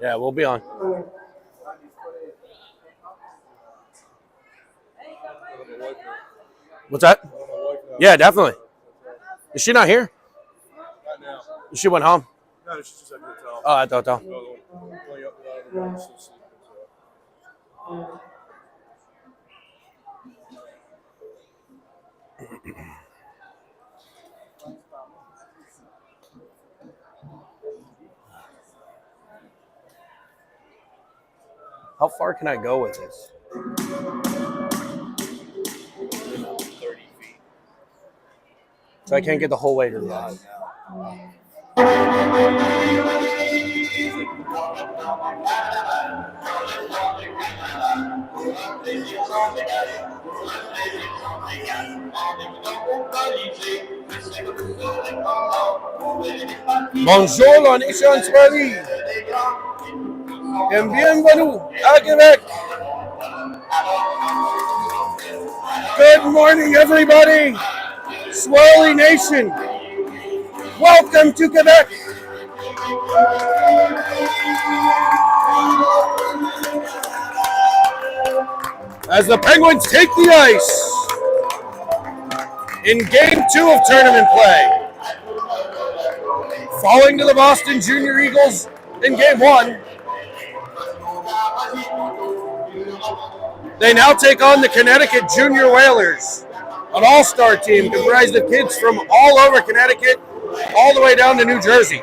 Yeah, we'll be on. What's that? Yeah, definitely. Is she not here? She went home. No, she's just at the hotel. Oh, at the hotel. How far can I go with this? 30 feet. So I can't get the whole way to the lot. Bonjour la nation Swahili. Et bienvenue à Quebec. Good morning, everybody. Swirly Nation. Welcome to Quebec. As the Penguins take the ice in Game 2 of tournament play. Falling to the Boston Junior Eagles in Game 1. They now take on the Connecticut Junior Whalers, an all-star team comprised of kids from all over Connecticut, all the way down to New Jersey.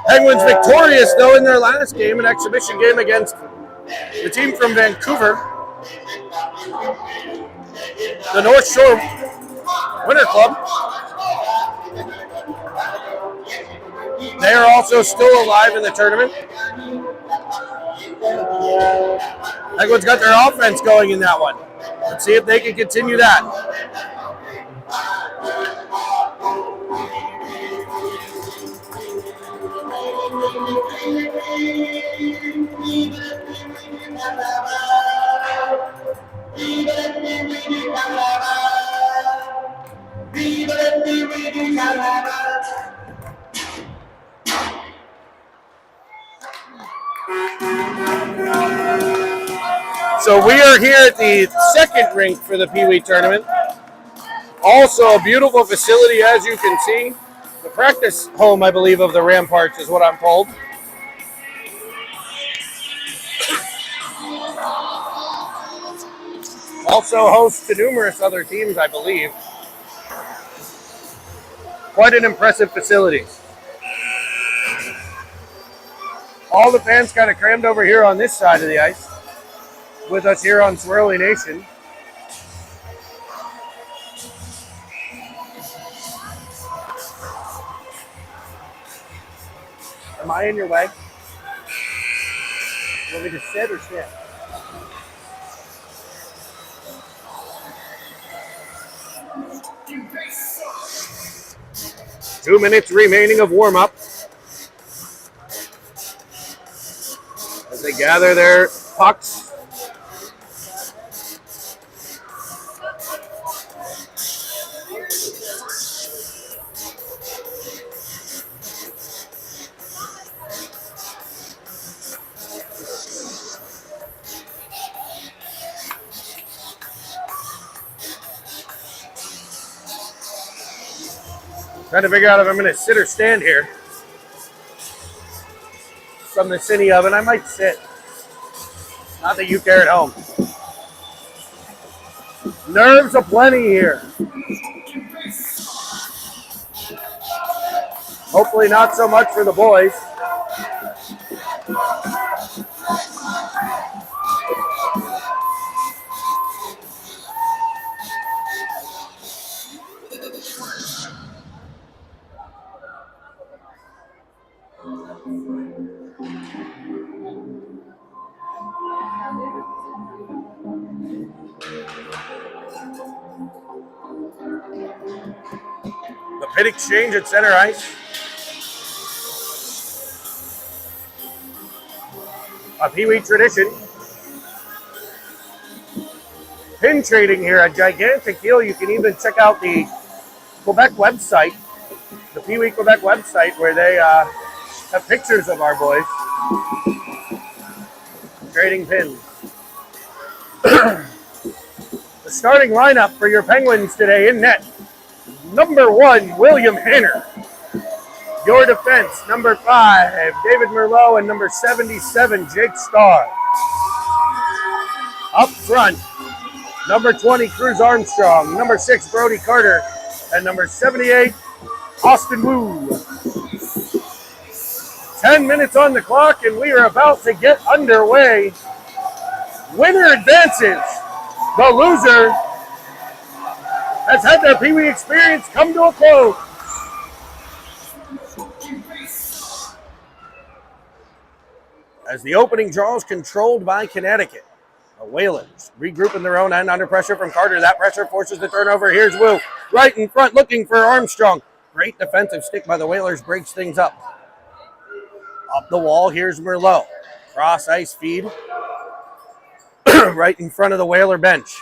Penguins victorious, though, in their last game, an exhibition game against the team from Vancouver, the North Shore Winter Club. They are also still alive in the tournament. Penguins got their offense going in that one. Let's see if they can continue that. So we are here at the second rink for the Pee Wee tournament. Also a beautiful facility, as you can see. The practice home, I believe, of the Ramparts is what I'm told. Also hosts to numerous other teams, I believe. Quite an impressive facility. All the fans kind of crammed over here on this side of the ice with us here on Swirly Nation. Am I in your way? You want me to sit or stand? 2 minutes remaining of warm-up as they gather their pucks. Trying to figure out if I'm going to sit or stand here. From the city oven, I might sit. Not that you care at home. Nerves aplenty here. Hopefully not so much for the boys. The pit exchange at center ice. A Pee-wee tradition. Pin trading here, a gigantic deal. You can even check out the Quebec website, the Pee-wee Quebec website, where they have pictures of our boys trading pins. The starting lineup for your Penguins today in net. Number 1, William Hanner. Your defense, number 5, David Merlot, and number 77, Jake Starr. Up front, number 20, Cruz Armstrong, number 6, Brody Carter, and number 78, Austin Wu. 10 minutes on the clock, and we are about to get underway. Winner advances. The loser has had their Pee-wee experience come to a close. As the opening draw is controlled by Connecticut. The Whalers regroup in their own end under pressure from Carter. That pressure forces the turnover. Here's Wu right in front looking for Armstrong. Great defensive stick by the Whalers breaks things up. Up the wall, here's Merlot. Cross ice feed. Right in front of the Whaler bench.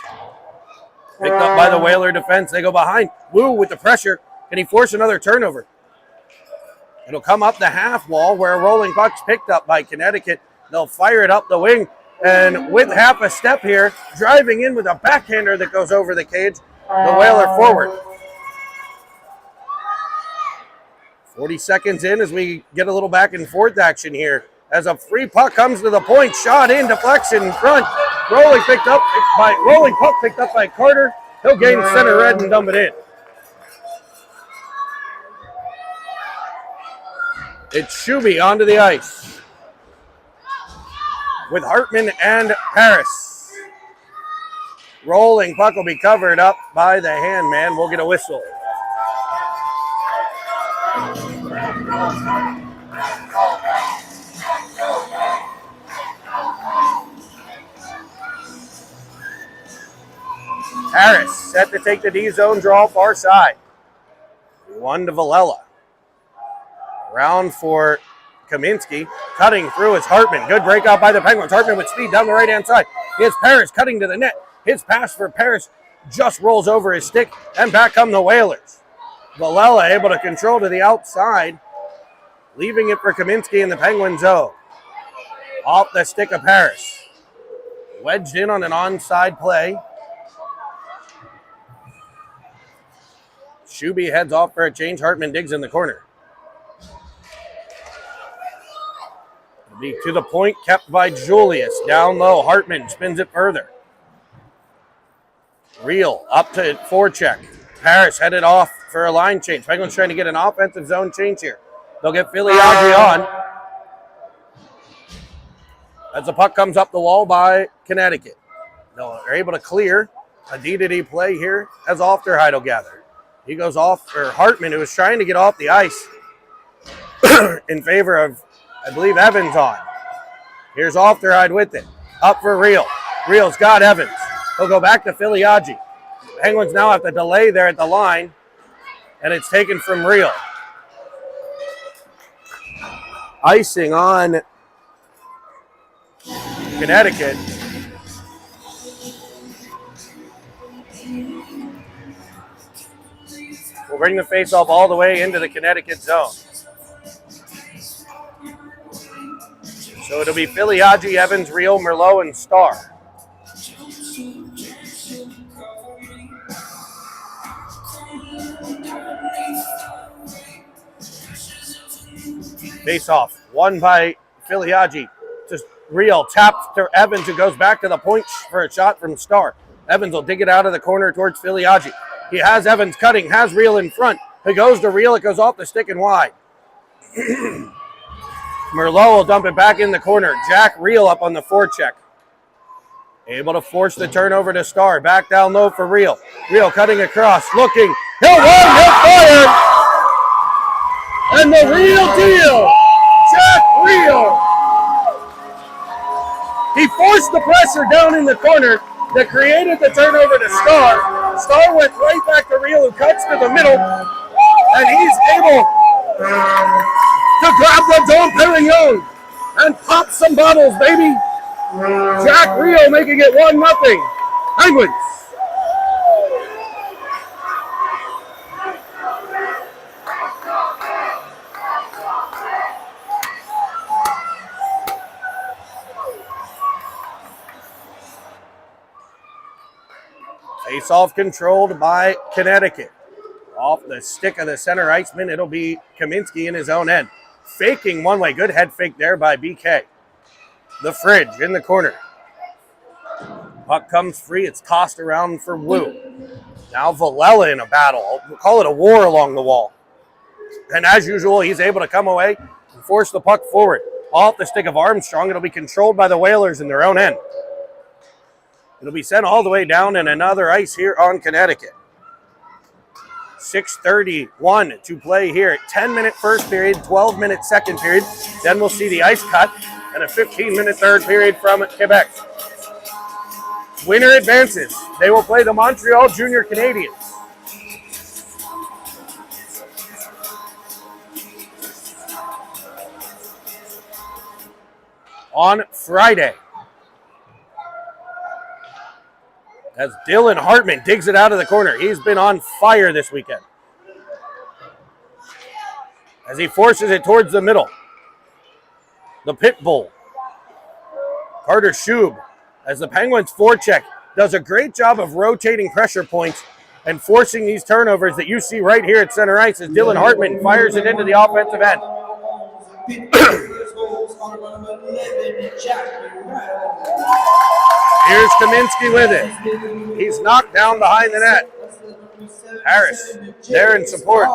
Picked up by the Whaler defense. They go behind. Wu with the pressure. Can he force another turnover? It'll come up the half wall where a rolling puck's picked up by Connecticut. They'll fire it up the wing. And with half a step here, driving in with a backhander that goes over the cage, the Whaler forward. 40 seconds in as we get a little back and forth action here. As a free puck comes to the point, shot in, deflection in front. Rolling puck picked up by Carter. He'll gain center red and dump it in. It's Shuby onto the ice with Hartman and Paris. Rolling puck will be covered up by the hand man. We'll get a whistle. Harris set to take the D zone draw far side. 1 to Villela. Round for Kaminsky. Cutting through is Hartman. Good breakout by the Penguins. Hartman with speed down the right-hand side. Here's Paris cutting to the net. His pass for Paris just rolls over his stick, and back come the Whalers. Villela able to control to the outside, leaving it for Kaminsky in the Penguin zone. Off the stick of Paris. Wedged in on an onside play. Shuby heads off for a change. Hartman digs in the corner. It'll be to the point, kept by Julius. Down low, Hartman spins it further. Reel up to forecheck. Paris headed off for a line change. Penguins trying to get an offensive zone change here. They'll get Filiaggi on. As the puck comes up the wall by Connecticut. They're able to clear a D-to-D play here as Ofterheide will gather. He goes off for Hartman, who was trying to get off the ice in favor of, I believe, Evans on. Here's Ofterheide with it. Up for Reel. Reel's got Evans. He'll go back to Filiaggi. Penguins now have to delay there at the line, and it's taken from Reel. Icing on Connecticut. We'll bring the faceoff all the way into the Connecticut zone. So it'll be Filiaggi, Evans, Reel, Merlot, and Starr. Face-off, won by Filiaggi. Just Reel tapped to Evans, who goes back to the point for a shot from Starr. Evans will dig it out of the corner towards Filiaggi. He has Evans cutting, has Reel in front. He goes to Reel, it goes off the stick and wide. Merlot will dump it back in the corner. Jack Reel up on the forecheck. Able to force the turnover to Starr. Back down low for Reel. Reel cutting across, looking. He'll run, he'll fire! And the real deal, Jack Reel. He forced the pressure down in the corner that created the turnover to Starr. Starr went right back to Reel, who cuts to the middle, and he's able to grab the Dom Perignon. and pop some bottles, baby. Jack Rio making it 1-0. Penguins. Face-off controlled by Connecticut. Off the stick of the center iceman, it'll be Kaminsky in his own end. Faking one way. Good head fake there by BK. The fridge in the corner. Puck comes free. It's tossed around for Wu. Now Villela in a battle. We'll call it a war along the wall. And as usual, he's able to come away and force the puck forward. Off the stick of Armstrong. It'll be controlled by the Whalers in their own end. It'll be sent all the way down in another ice here on Connecticut. 6:31 to play here. 10-minute first period, 12-minute second period. Then we'll see the ice cut and a 15-minute third period from Quebec. Winner advances. They will play the Montreal Junior Canadiens. On Friday. As Dylan Hartman digs it out of the corner. He's been on fire this weekend. As he forces it towards the middle. The pit bull. Carter Schub, as the Penguins forecheck, does a great job of rotating pressure points and forcing these turnovers that you see right here at center ice as Dylan Hartman fires it into the offensive end. Here's Kaminsky with it. He's knocked down behind the net. Harris there in support.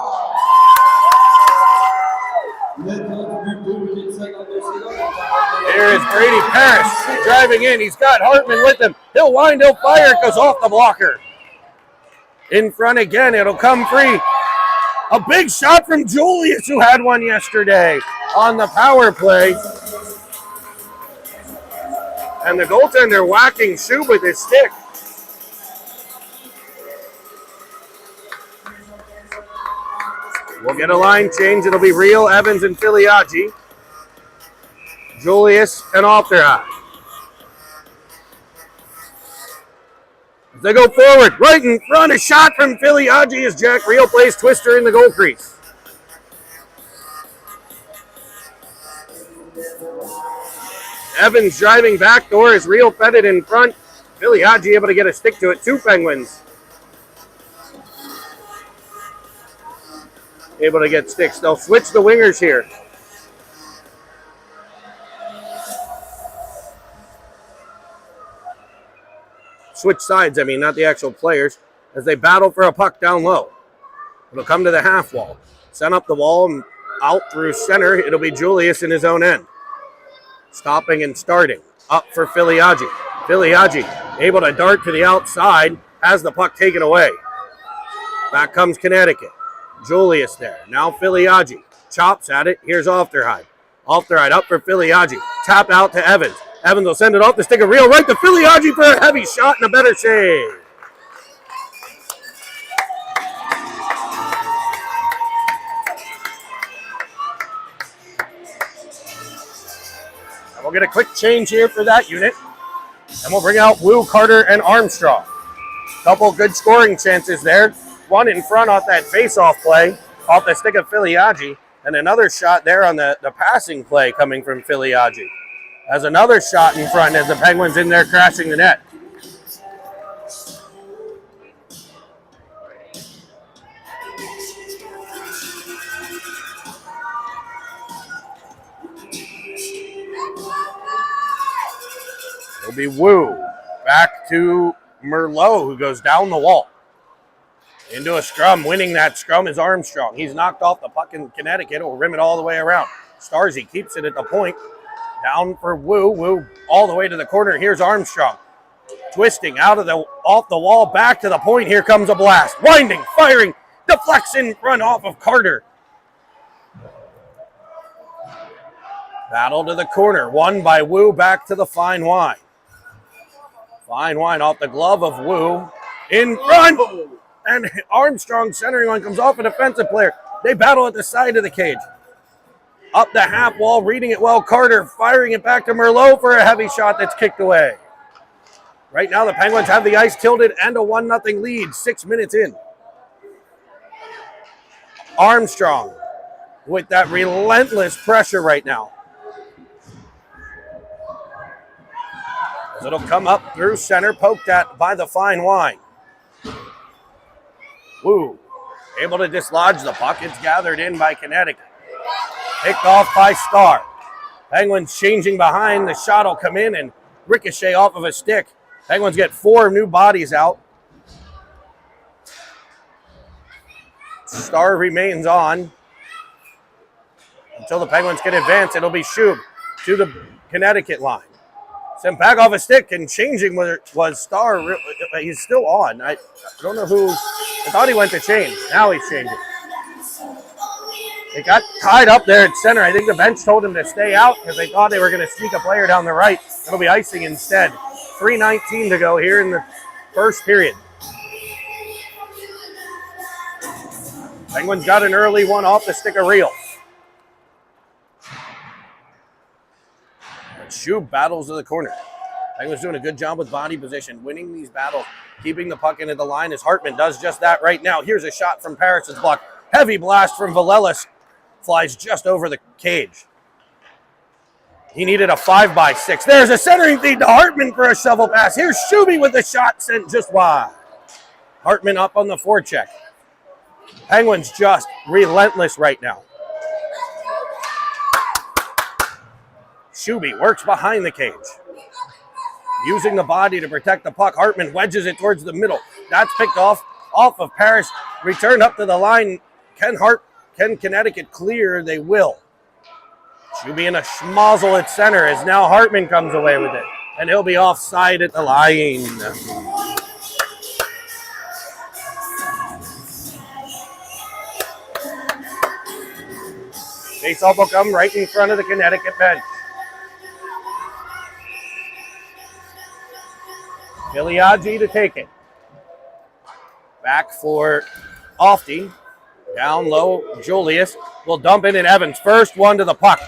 Here is Brady Parrish driving in. He's got Hartman with him. He'll wind, he'll fire. It goes off the blocker. In front again. It'll come free. A big shot from Julius, who had one yesterday on the power play. And the goaltender whacking Schub with his stick. We'll get a line change. It'll be Real, Evans, and Filiaggi. Julius and Alterhide. As they go forward, right in front, a shot from Filiaggi as Jack Real plays twister in the goal crease. Evans driving backdoor as Real fed it in front. Filiaggi able to get a stick to it. 2 Penguins able to get sticks. They'll switch the wingers here. Switch sides, I mean, not the actual players, as they battle for a puck down low. It'll come to the half wall. Send up the wall and out through center. It'll be Julius in his own end. Stopping and starting. Up for Filiaggi. Filiaggi able to dart to the outside. Has the puck taken away. Back comes Connecticut. Julius there. Now Filiaggi. Chops at it. Here's Alterhide. Alterhide up for Filiaggi. Tap out to Evans. Evans will send it off the stick of Real right to Filiaggi for a heavy shot and a better save. And we'll get a quick change here for that unit. And we'll bring out Wu, Carter, and Armstrong. Couple good scoring chances there. One in front off that face-off play, off the stick of Filiaggi, and another shot there on the passing play coming from Filiaggi. As another shot in front as the Penguins in there crashing the net. It'll be Wu. Back to Merlot, who goes down the wall. Into a scrum. Winning that scrum is Armstrong. He's knocked off the puck in Connecticut. Will rim it all the way around. Starzy keeps it at the point. Down for Wu. Wu all the way to the corner. Here's Armstrong. Twisting off the wall. Back to the point. Here comes a blast. Winding. Firing. Deflects in front off of Carter. Battle to the corner. Won by Wu. Back to the fine wine. Fine wine off the glove of Wu. In front. And Armstrong centering one comes off a defensive player. They battle at the side of the cage. Up the half wall, reading it well. Carter firing it back to Merlot for a heavy shot that's kicked away. Right now, the Penguins have the ice tilted and a 1-0 lead, 6 minutes in. Armstrong with that relentless pressure right now. As it'll come up through center, poked at by the fine wine. Woo. Able to dislodge the puck. It's gathered in by Connecticut. Picked off by Starr. Penguins changing behind. The shot will come in and ricochet off of a stick. Penguins get 4 new bodies out. Starr remains on until the Penguins can advance. It'll be Shub to the Connecticut line. Sent back off a stick and changing was Starr. He's still on. I don't know who. I thought he went to change. Now he's changing. It got tied up there at center. I think the bench told him to stay out because they thought they were going to sneak a player down the right. It'll be icing instead. 3:19 to go here in the first period. Penguins got an early one off the stick of Real. Shub battles to the corner. Penguins doing a good job with body position, winning these battles, keeping the puck into the line as Hartman does just that right now. Here's a shot from Paris's block. Heavy blast from Valelis. Flies just over the cage. He needed a 5x6. There's a centering feed to Hartman for a shovel pass. Here's Shuby with the shot sent just wide. Hartman up on the forecheck. Penguins just relentless right now. Shuby works behind the cage. Using the body to protect the puck. Hartman wedges it towards the middle. That's picked off of Paris. Returned up to the line. Can Connecticut clear? They will. Shuby in a schmozzle at center as now Hartman comes away with it. And he'll be offside at the line. Faceoff will come right in front of the Connecticut bench. Filiaggi to take it. Back for Ofty. Down low, Julius will dump it in Evans. First one to the puck.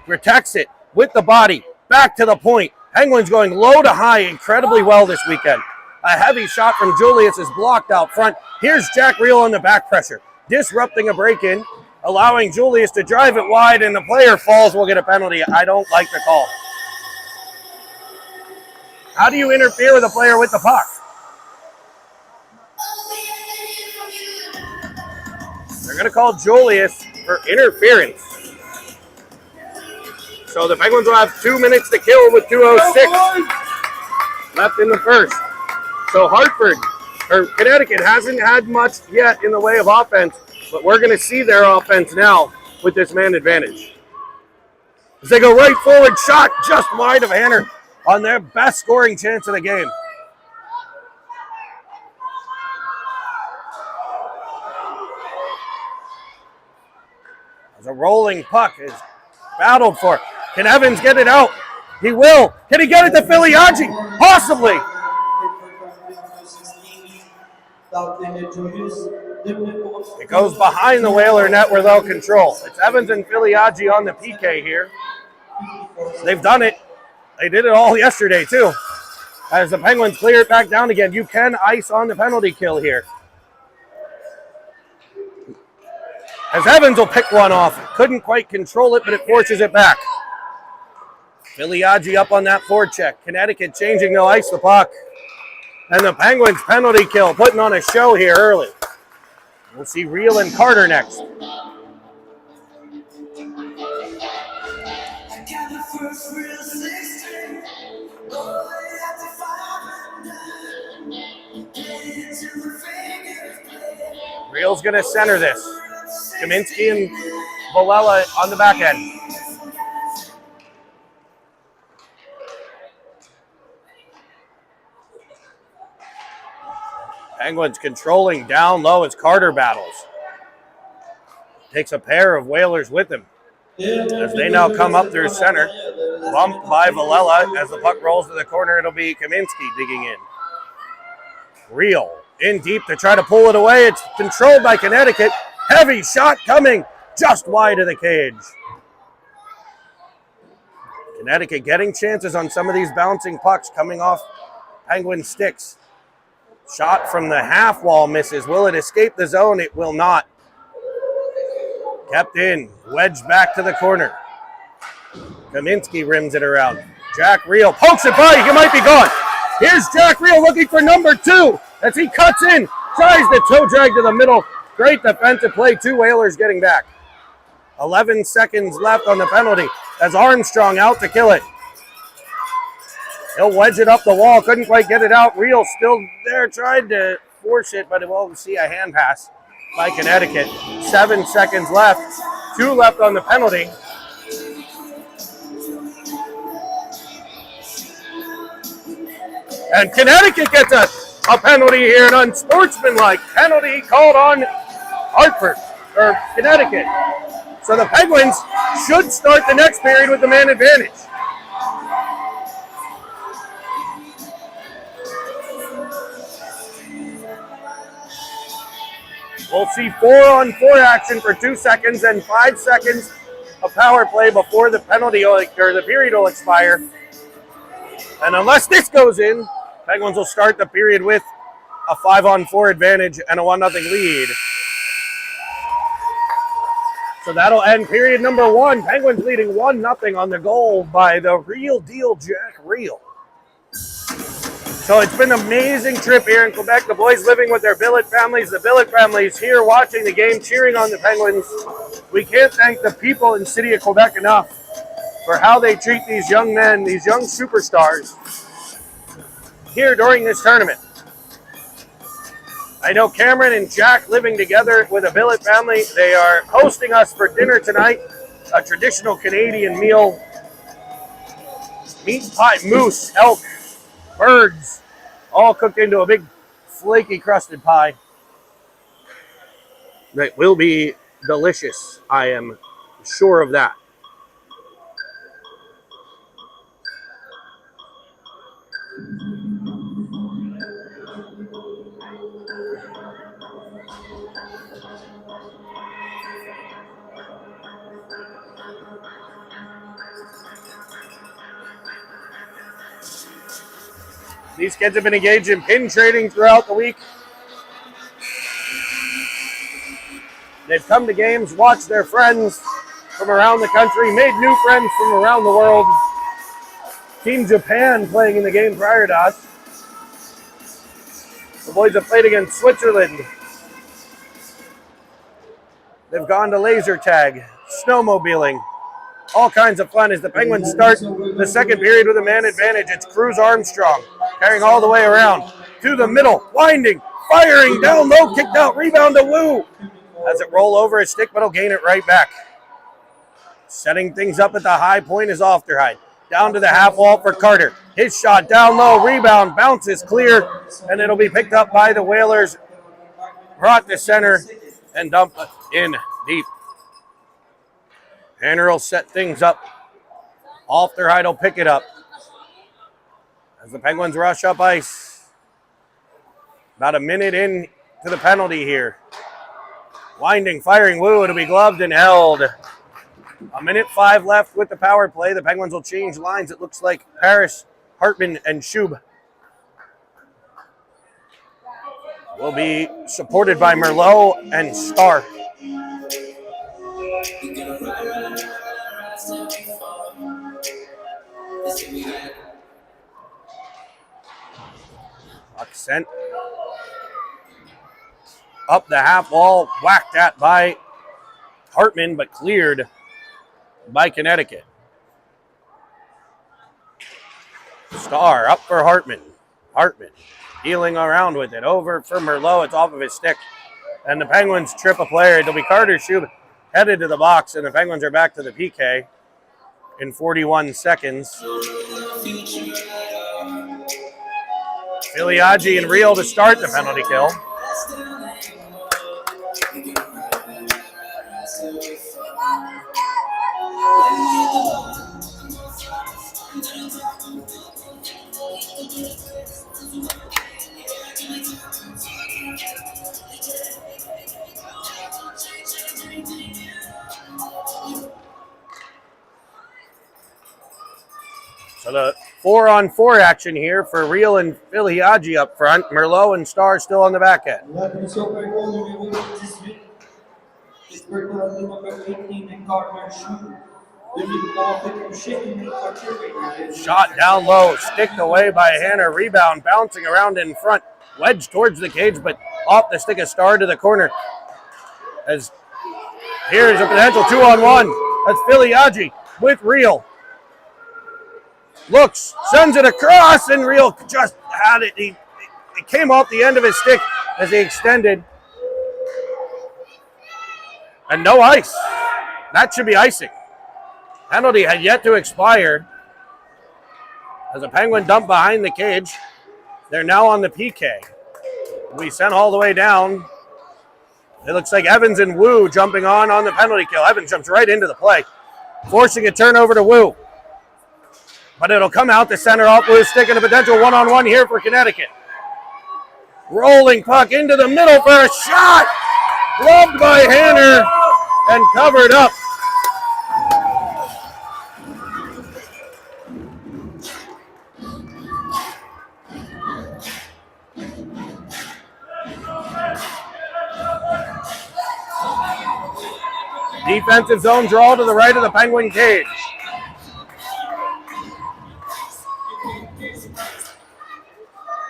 Protects it with the body. Back to the point. Penguins going low to high incredibly well this weekend. A heavy shot from Julius is blocked out front. Here's Jack Real on the back pressure. Disrupting a break-in. Allowing Julius to drive it wide, and the player falls. Will get a penalty. I don't like the call. How do you interfere with a player with the puck? They're going to call Julius for interference. So the Penguins will have 2 minutes to kill with 2:06 left in the first. So Connecticut hasn't had much yet in the way of offense, but we're going to see their offense now with this man advantage. As they go right forward, shot just wide of Hanner on their best scoring chance of the game. As a rolling puck is battled for. Can Evans get it out? He will. Can he get it to Filiaggi? Possibly. It goes behind the Whaler net where they'll control. It's Evans and Filiaggi on the PK here. They've done it. They did it all yesterday too. As the Penguins clear it back down again. You can ice on the penalty kill here. As Evans will pick one off. Couldn't quite control it, but it forces it back. Filiaggi up on that forecheck. Connecticut changing to ice the puck. And the Penguins penalty kill, putting on a show here early. We'll see Real and Carter next. Real's going to center this. Kaminsky and Villela on the back end. Penguins controlling down low as Carter battles. Takes a pair of Whalers with him. As they now come up through center. Bumped by Villela. As the puck rolls to the corner, it'll be Kaminsky digging in. Real in deep to try to pull it away. It's controlled by Connecticut. Heavy shot coming just wide of the cage. Connecticut getting chances on some of these bouncing pucks coming off Penguin sticks. Shot from the half wall misses. Will it escape the zone? It will not. Kept in. Wedged back to the corner. Kaminsky rims it around. Jack Reel pokes it by. He might be gone. Here's Jack Reel looking for number 2 as he cuts in. Tries the toe drag to the middle. Great defensive play. 2 Whalers getting back. 11 seconds left on the penalty as Armstrong out to kill it. He'll wedge it up the wall. Couldn't quite get it out. Reel still there. Tried to force it, but it won't see a hand pass by Connecticut. 7 seconds left. 2 left on the penalty. And Connecticut gets a penalty here, an unsportsmanlike penalty called on Hartford, or Connecticut. So the Penguins should start the next period with the man advantage. We'll see 4-on-4 action for 2 seconds and 5 seconds of power play before the penalty or the period will expire. And unless this goes in, Penguins will start the period with a 5-on-4 advantage and a 1-0 lead. So that'll end period number 1. Penguins leading 1-0 on the goal by the real deal Jack Reel. So it's been an amazing trip here in Quebec. The boys living with their Billet families. The Billet families here watching the game, cheering on the Penguins. We can't thank the people in the city of Quebec enough for how they treat these young men, these young superstars here during this tournament. I know Cameron and Jack living together with a Billet family. They are hosting us for dinner tonight, a traditional Canadian meal. Meat pie, moose, elk, birds, all cooked into a big flaky crusted pie. That will be delicious. I am sure of that. These kids have been engaged in pin trading throughout the week. They've come to games, watched their friends from around the country, made new friends from around the world. Team Japan playing in the game prior to us. The boys have played against Switzerland. They've gone to laser tag, snowmobiling. All kinds of fun as the Penguins start the second period with a man advantage. It's Cruz Armstrong carrying all the way around to the middle, winding, firing, down low, kicked out, rebound to Wu. As it roll over his stick, but he'll gain it right back. Setting things up at the high point is Ofterhide. Down to the half wall for Carter. His shot down low, rebound, bounces clear, and it'll be picked up by the Whalers. Brought to center and dumped in deep. Hanner will set things up. Ofterhide will pick it up. As the Penguins rush up ice. About a minute in to the penalty here. Winding, firing, Wu. It'll be gloved and held. 1:05 left with the power play. The Penguins will change lines. It looks like Paris, Hartman, and Schub will be supported by Merlot and Starr. Puck sent up the half wall, whacked at by Hartman, but cleared by Connecticut. Starr up for Hartman. Hartman healing around with it. Over for Merlot. It's off of his stick. And the Penguins trip a player. It'll be Carter Schub headed to the box, and the Penguins are back to the PK in 41 seconds. Filiaggi and Reel to start the penalty kill. So the 4-on-4 action here for Real and Filiagi up front. Merlot and Star still on the back end. La punition pour le goal numéro 18. Pittsburgh penalty number 18 and Carter Shoe. Shot down low, sticked away by Hanner. Rebound bouncing around in front. Wedged towards the cage, but off the stick of Star to the corner. As here's a potential 2-on-1. That's Filiagi with Real. Looks, sends it across, and Real just had it. It came off the end of his stick as he extended. And no ice. That should be icing. Penalty had yet to expire. As a Penguin dump behind the cage. They're now on the PK. We sent all the way down. It looks like Evans and Wu jumping on the penalty kill. Evans jumps right into the play, forcing a turnover to Wu. But it'll come out the center off Wu's stick, and a potential 1-on-1 here for Connecticut. Rolling puck into the middle for a shot. Gloved by Hanner and covered up. Defensive zone draw to the right of the Penguin cage.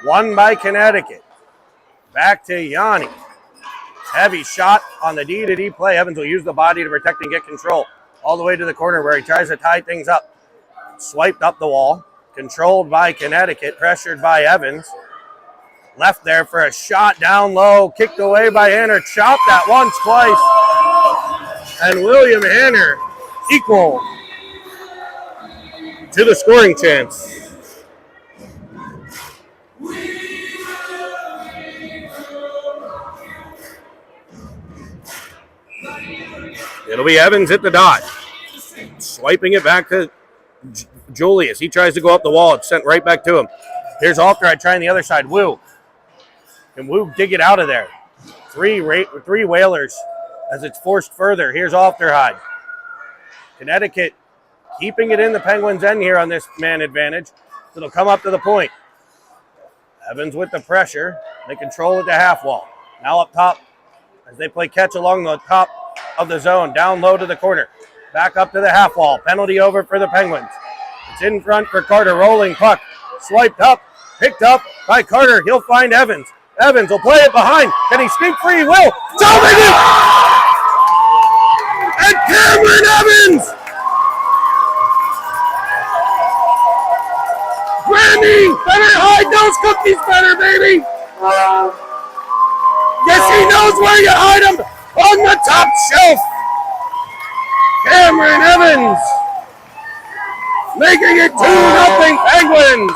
Won by Connecticut. Back to Yanni. Heavy shot on the D-to-D play. Evans will use the body to protect and get control. All the way to the corner where he tries to tie things up. Swiped up the wall. Controlled by Connecticut. Pressured by Evans. Left there for a shot down low. Kicked away by Hanner. Chopped that once, twice. And William Hanner equal to the scoring chance. It'll be Evans at the dot. Swiping it back to Julius. He tries to go up the wall. It's sent right back to him. Here's Alfred trying the other side. Wu. Can Wu dig it out of there? Three Whalers as it's forced further. Here's Alfterhide. Connecticut keeping it in the Penguins' end here on this man advantage. It'll come up to the point. Evans with the pressure. They control at the half wall. Now up top as they play catch along the top of the zone. Down low to the corner. Back up to the half wall. Penalty over for the Penguins. It's in front for Carter. Rolling puck. Swiped up. Picked up by Carter. He'll find Evans. Evans will play it behind. Can he sneak free? He will. Jumping it! And Cameron Evans! Granny! Better hide those cookies better, baby! Yes, he knows where you hide them! On the top shelf! Cameron Evans! Making it 2-0 Penguins!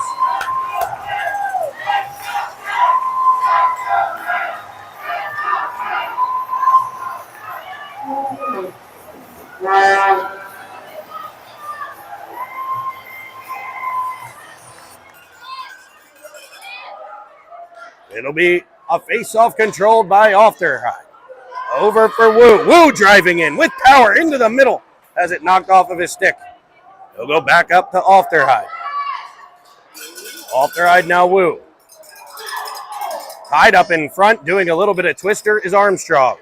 It'll be a face-off controlled by Ofterhide. Over for Wu. Wu driving in with power into the middle as it knocked off of his stick. He'll go back up to Ofterhide. Ofterhide now Wu. Tied up in front, doing a little bit of twister is Armstrong.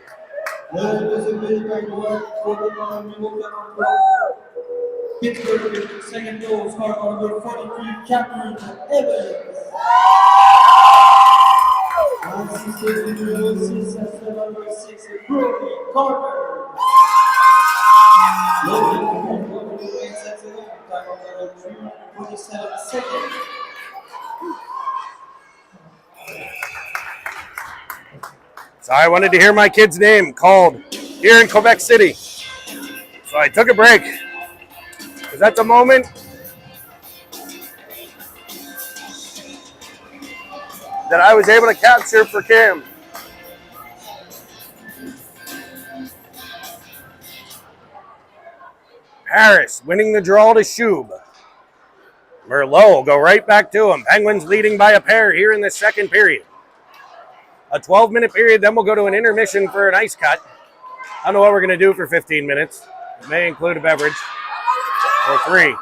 Second goal, scored by number 43, Captain Evans. Assisted numéro 6, assisted number 6, Brody Carter. So I wanted to hear my kid's name called here in Quebec City. So I took a break. Because that's a moment that I was able to capture for Cam. Harris winning the draw to Shub. Merlot will go right back to him. Penguins leading by a pair here in the second period. A 12-minute period, then we'll go to an intermission for an ice cut. I don't know what we're going to do for 15 minutes. It may include a beverage or 3.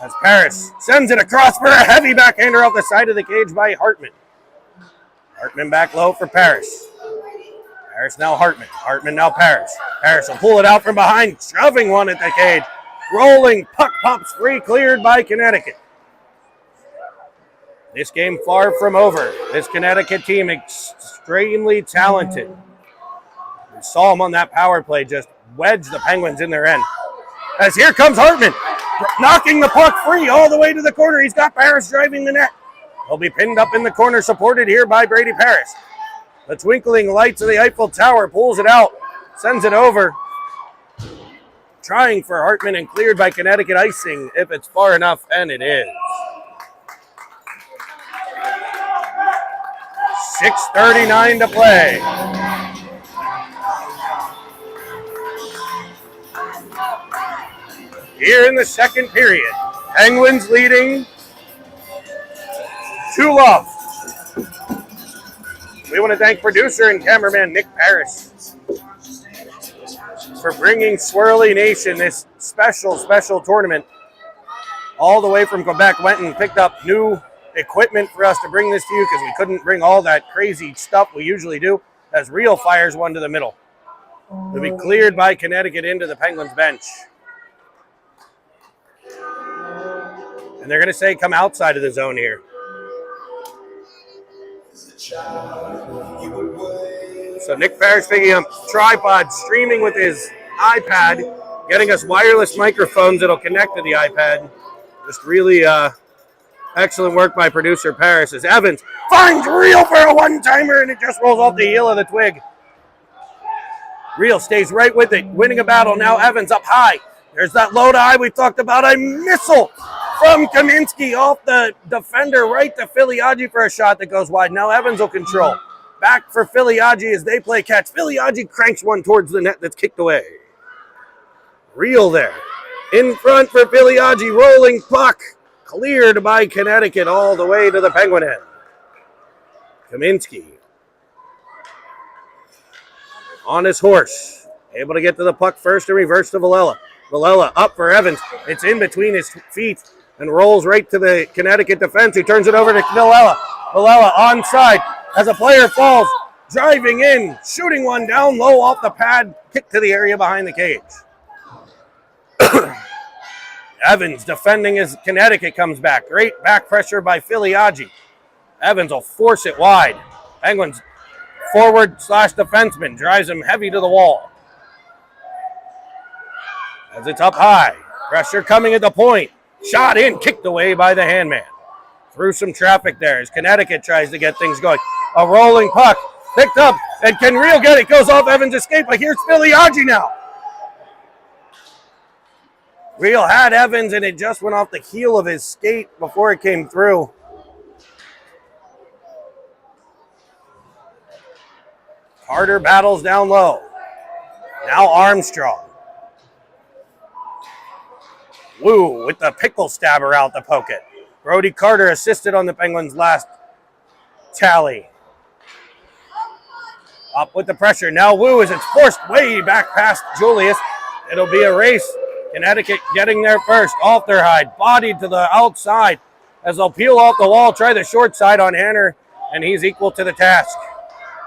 As Paris sends it across for a heavy backhander off the side of the cage by Hartman. Hartman back low for Paris. Paris now Hartman. Hartman now Paris. Paris will pull it out from behind, shoving one at the cage. Rolling puck pops free, cleared by Connecticut. This game far from over. This Connecticut team extremely talented. We saw them on that power play just wedge the Penguins in their end. As here comes Hartman, knocking the puck free all the way to the corner. He's got Paris driving the net. He'll be pinned up in the corner, supported here by Brady Paris. The twinkling lights of the Eiffel Tower pulls it out, sends it over. Trying for Hartman and cleared by Connecticut icing if it's far enough, and it is. 6:39 to play. Here in the second period, Penguins leading 2-0. We want to thank producer and cameraman Nick Paris for bringing Swirly Nation this special tournament all the way from Quebec. Went and picked up new equipment for us to bring this to you because we couldn't bring all that crazy stuff we usually do, as Real fires one to the middle. It'll be cleared by Connecticut into the Penguins bench. And they're going to say come outside of the zone here. So Nick Paris picking up tripod, streaming with his iPad, getting us wireless microphones that'll connect to the iPad. Just really excellent work by producer Paris as Evans finds Real for a one-timer, and it just rolls off the heel of the twig. Real stays right with it, winning a battle. Now Evans up high. There's that low to high we talked about. A missile from Kaminsky off the defender right to Filiaggi for a shot that goes wide. Now Evans will control. Back for Filiaggi as they play catch. Filiaggi cranks one towards the net that's kicked away. Real there. In front for Filiaggi. Rolling puck. Cleared by Connecticut all the way to the Penguin end. Kaminsky on his horse. Able to get to the puck first and reverse to Villela. Villela up for Evans. It's in between his feet and rolls right to the Connecticut defense, who turns it over to Villela. Villela onside as a player falls, driving in, shooting one down low off the pad, kick to the area behind the cage. Evans defending as Connecticut comes back. Great back pressure by Filiaggi. Evans will force it wide. Penguins forward / defenseman drives him heavy to the wall. As it's up high. Pressure coming at the point. Shot in, kicked away by the handman. Through some traffic there as Connecticut tries to get things going. A rolling puck. Picked up. And can Real get it? Goes off Evans' escape. But here's Filiaggi now. Real had Evans, and it just went off the heel of his skate before it came through. Carter battles down low. Now Armstrong. Woo with the pickle stabber out to poke it. Brody Carter assisted on the Penguins' last tally. Up with the pressure. Now Woo as it's forced way back past Julius. It'll be a race. Connecticut getting there first. Off their hide. Bodied to the outside as they'll peel off the wall. Try the short side on Hanner, and he's equal to the task.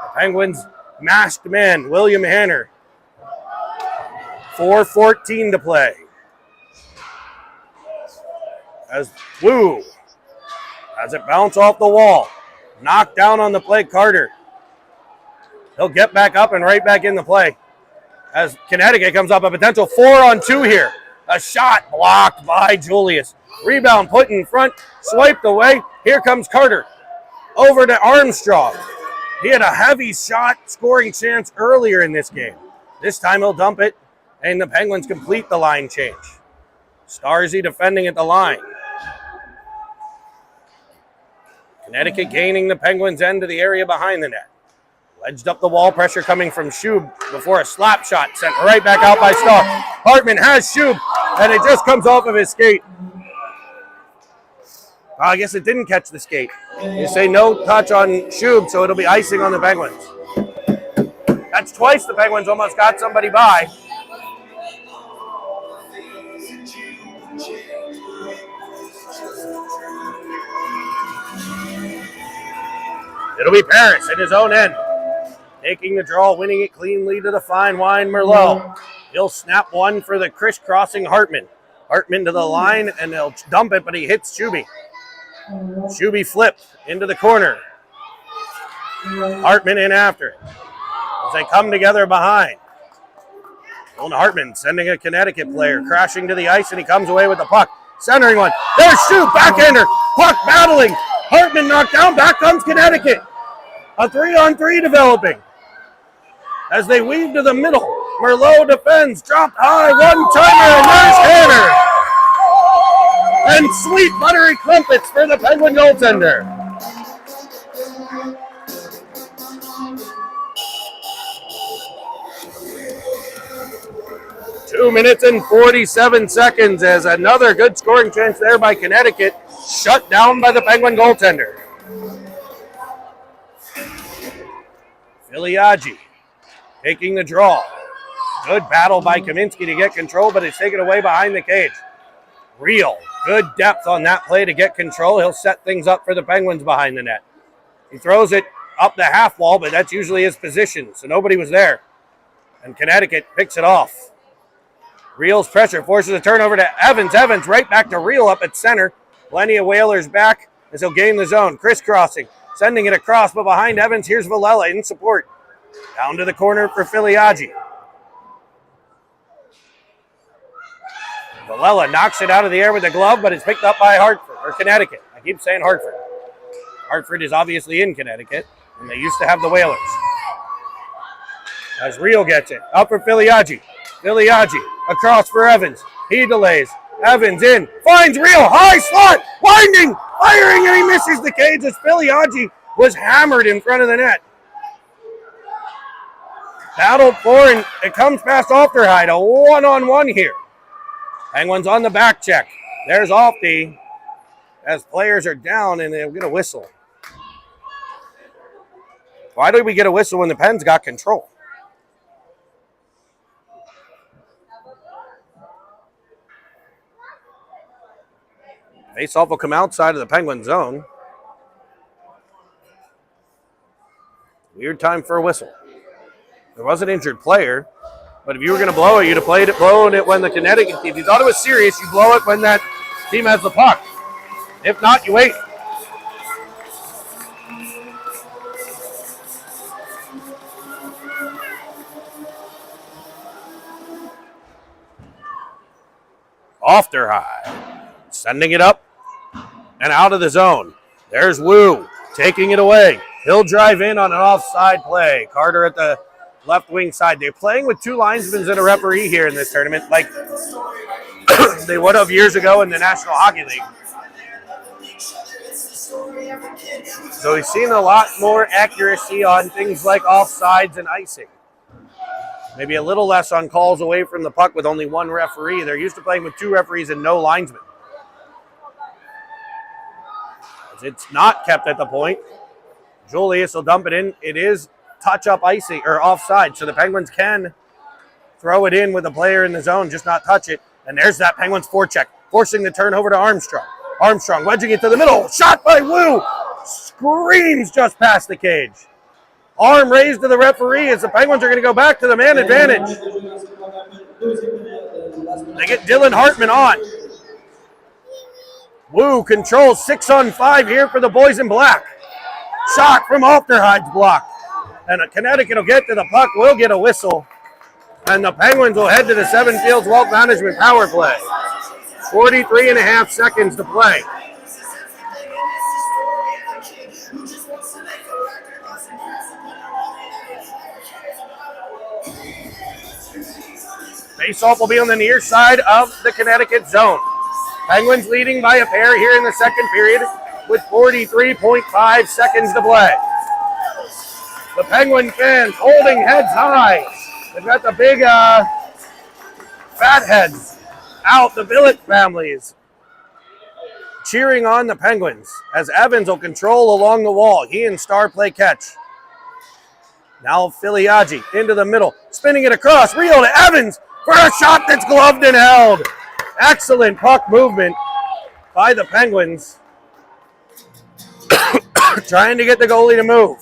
The Penguins' masked man, William Hanner. 4:14 to play. As Woo has it bounce off the wall. Knocked down on the play, Carter. He'll get back up and right back in the play. As Connecticut comes up, a potential 4-on-2 here. A shot blocked by Julius. Rebound put in front, swiped away. Here comes Carter. Over to Armstrong. He had a heavy shot scoring chance earlier in this game. This time he'll dump it, and the Penguins complete the line change. Starzy defending at the line. Connecticut gaining the Penguins' end to the area behind the net. Wedged up the wall, pressure coming from Shub before a slap shot sent right back out by Starr. Hartman has Shub, and it just comes off of his skate. I guess it didn't catch the skate. You say no touch on Shub, so it'll be icing on the Penguins. That's twice the Penguins almost got somebody by. It'll be Paris in his own end. Taking the draw, winning it cleanly to the fine wine Merlot. He'll snap one for the crisscrossing Hartman. Hartman to the line, and they'll dump it, but he hits Shuby. Shuby flip into the corner. Hartman in after it. As they come together behind. Owen Hartman sending a Connecticut player crashing to the ice, and he comes away with the puck. Centering one. There's Shu, backhander. Puck battling. Hartman knocked down. Back comes Connecticut. A 3-on-3 developing. As they weave to the middle. Merlot defends. Dropped high. One-timer, and there's Tanner. And sweet buttery crumpets for the Penguin goaltender. Two minutes and 47 seconds as another good scoring chance there by Connecticut, shut down by the Penguin goaltender. Filiaggi taking the draw. Good battle by Kaminsky to get control, but it's taken away behind the cage. Real good depth on that play to get control. He'll set things up for the Penguins behind the net. He throws it up the half wall, but that's usually his position, so nobody was there. And Connecticut picks it off. Real's pressure forces a turnover to Evans. Evans right back to Real up at center. Plenty of Whalers back as he'll gain the zone. Crisscrossing, sending it across, but behind Evans, here's Villela in support. Down to the corner for Filiaggi. Villela knocks it out of the air with a glove, but it's picked up by Hartford, or Connecticut. I keep saying Hartford. Hartford is obviously in Connecticut, and they used to have the Whalers. As Real gets it, up for Filiaggi. Filiaggi across for Evans. He delays. Evans in. Finds Real. High slot. Winding. Firing, and he misses the cage as Filiaggi was hammered in front of the net. Battled for, and it comes past Ofterheide. A one-on-one here. Penguins on the back check. There's Ofty as players are down, and they'll get a whistle. Why did we get a whistle when the Pens got control? Faceoff will come outside of the Penguin zone. Weird time for a whistle. There was an injured player, but if you were going to blow it, you'd have blown it when the Connecticut team. If you thought it was serious, you blow it when that team has the puck. If not, you wait. Ofterheide sending it up and out of the zone. There's Wu taking it away. He'll drive in on an offside play. Carter at the left wing side. They're playing with two linesmen and a referee here in this tournament, like they would have years ago in the National Hockey League. So we've seen a lot more accuracy on things like offsides and icing. Maybe a little less on calls away from the puck with only one referee. They're used to playing with two referees and no linesmen. It's not kept at the point. Julius will dump it in. It is touch-up icing or offside, so the Penguins can throw it in with a player in the zone, just not touch it. And there's that Penguins forecheck, forcing the turnover to Armstrong. Armstrong wedging it to the middle. Shot by Wu. Screams just past the cage. Arm raised to the referee as the Penguins are going to go back to the man advantage. They get Dylan Hartman on. Wu controls 6-on-5 here for the boys in black. Shot from Ofterheide's block. And Connecticut will get to the puck, will get a whistle. And the Penguins will head to the Seven Fields Wealth Management power play. 43 and a half seconds to play. Faceoff will be on the near side of the Connecticut zone. Penguins leading by a pair here in the second period with 43.5 seconds to play. The Penguin fans holding heads high. They've got the big fat heads out, the Billet families, cheering on the Penguins as Evans will control along the wall. He and Starr play catch. Now Filiaggi into the middle, spinning it across. Real to Evans for a shot that's gloved and held. Excellent puck movement by the Penguins. Trying to get the goalie to move.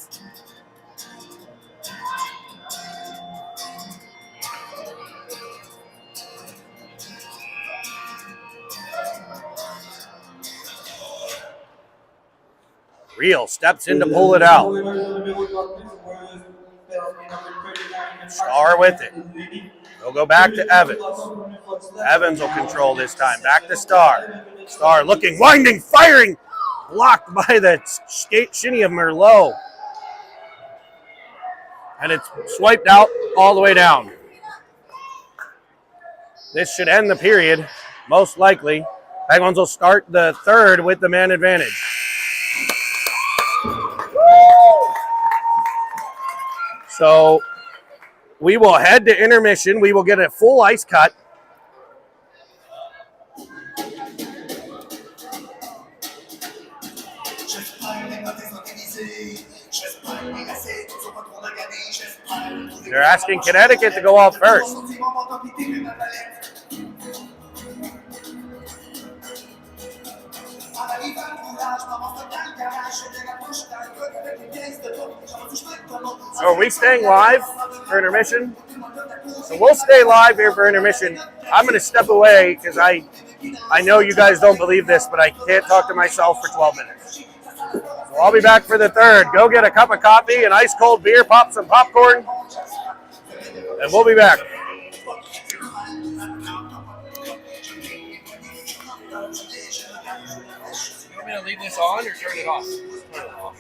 Real steps in to pull it out. Star with it. They'll go back to Evans. Evans will control this time. Back to Star. Star looking, winding, firing. Blocked by the shinny of Merlot. And it's swiped out all the way down. This should end the period, most likely. Penguins will start the third with the man advantage. So we will head to intermission. We will get a full ice cut. They're asking Connecticut to go out first. So are we staying live for intermission? So we'll stay live here for intermission. I'm going to step away because I know you guys don't believe this, but I can't talk to myself for 12 minutes. So I'll be back for the third. Go get a cup of coffee, an ice cold beer, pop some popcorn, and we'll be back. You want me to leave this on or turn it off? Turn it off.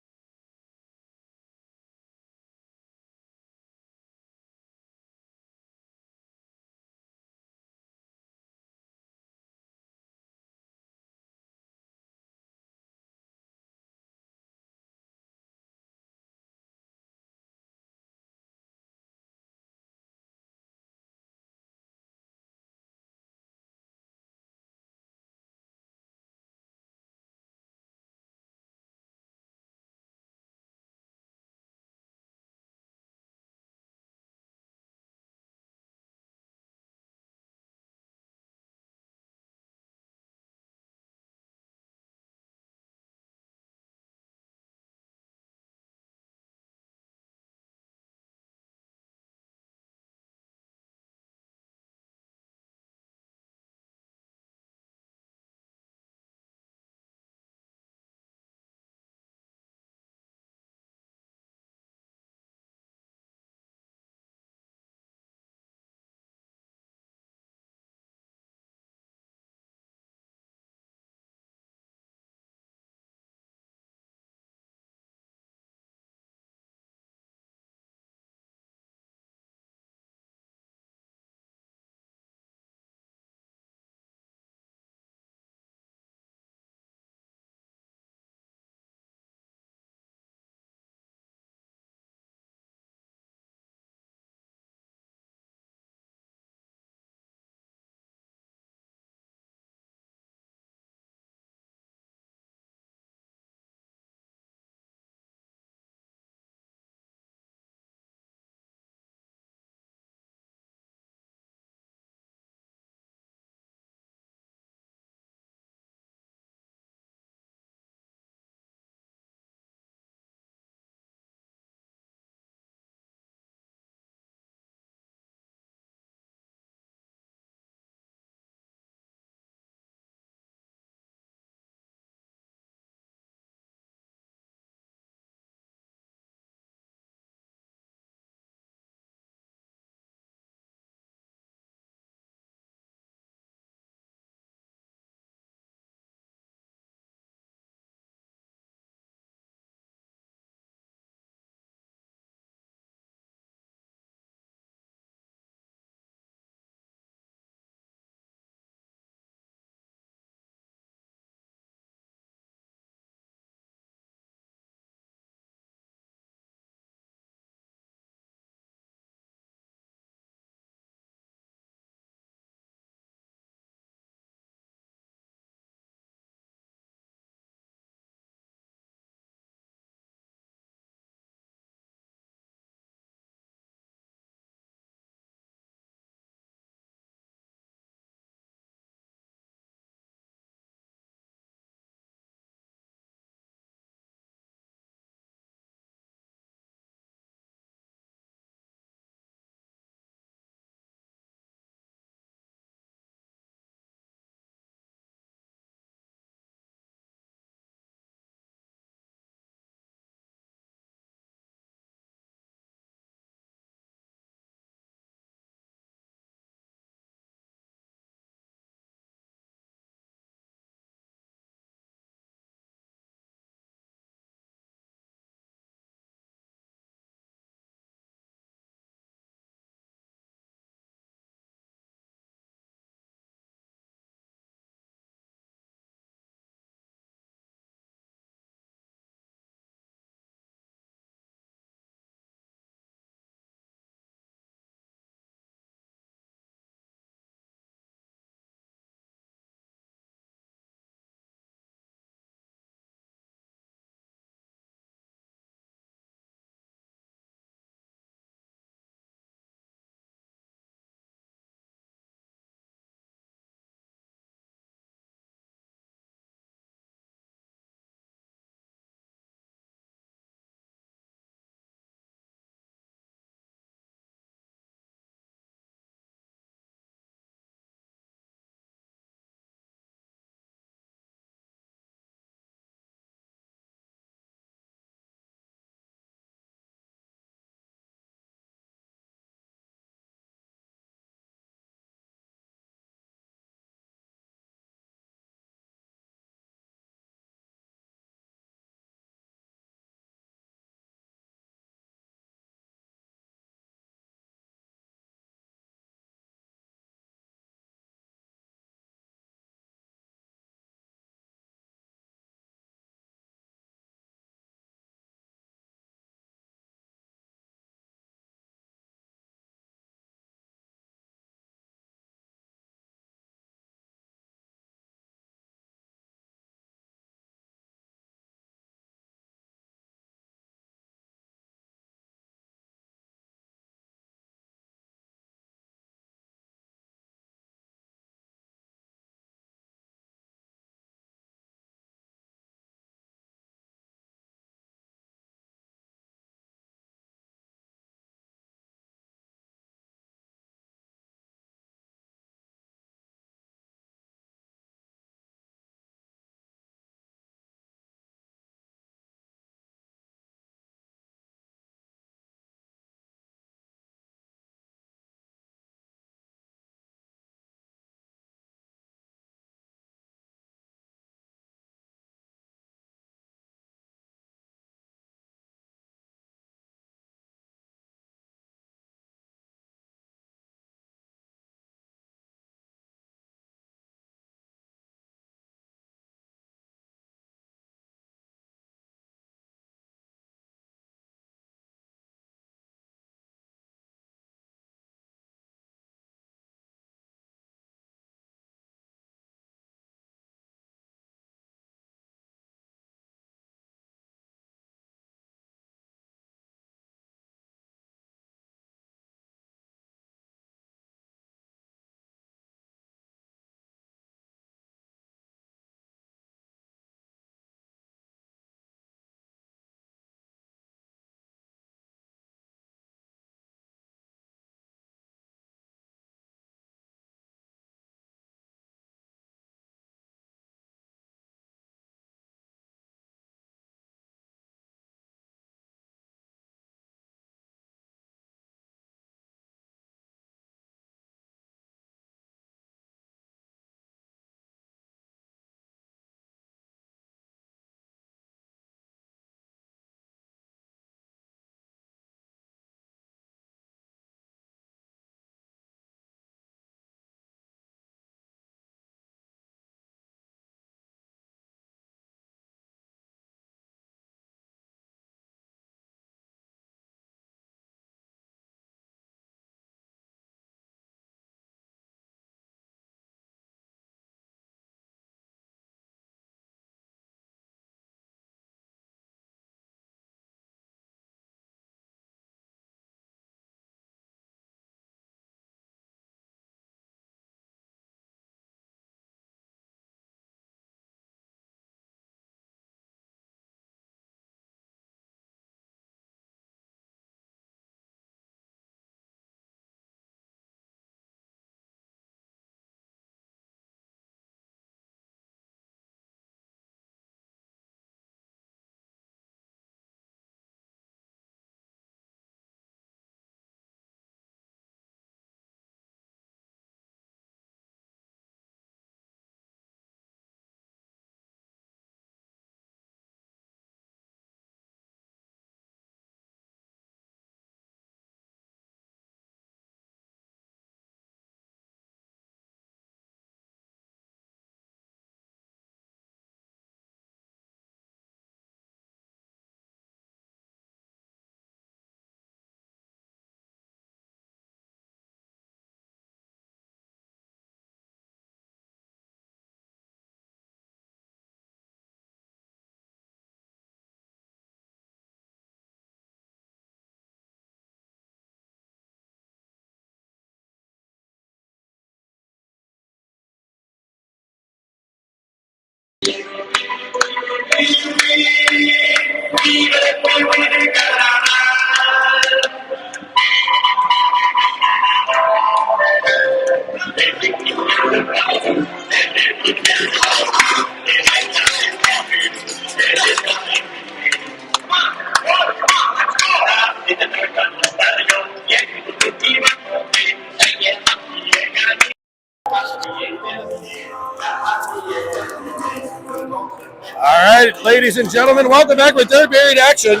All right, ladies and gentlemen, welcome back with third period action.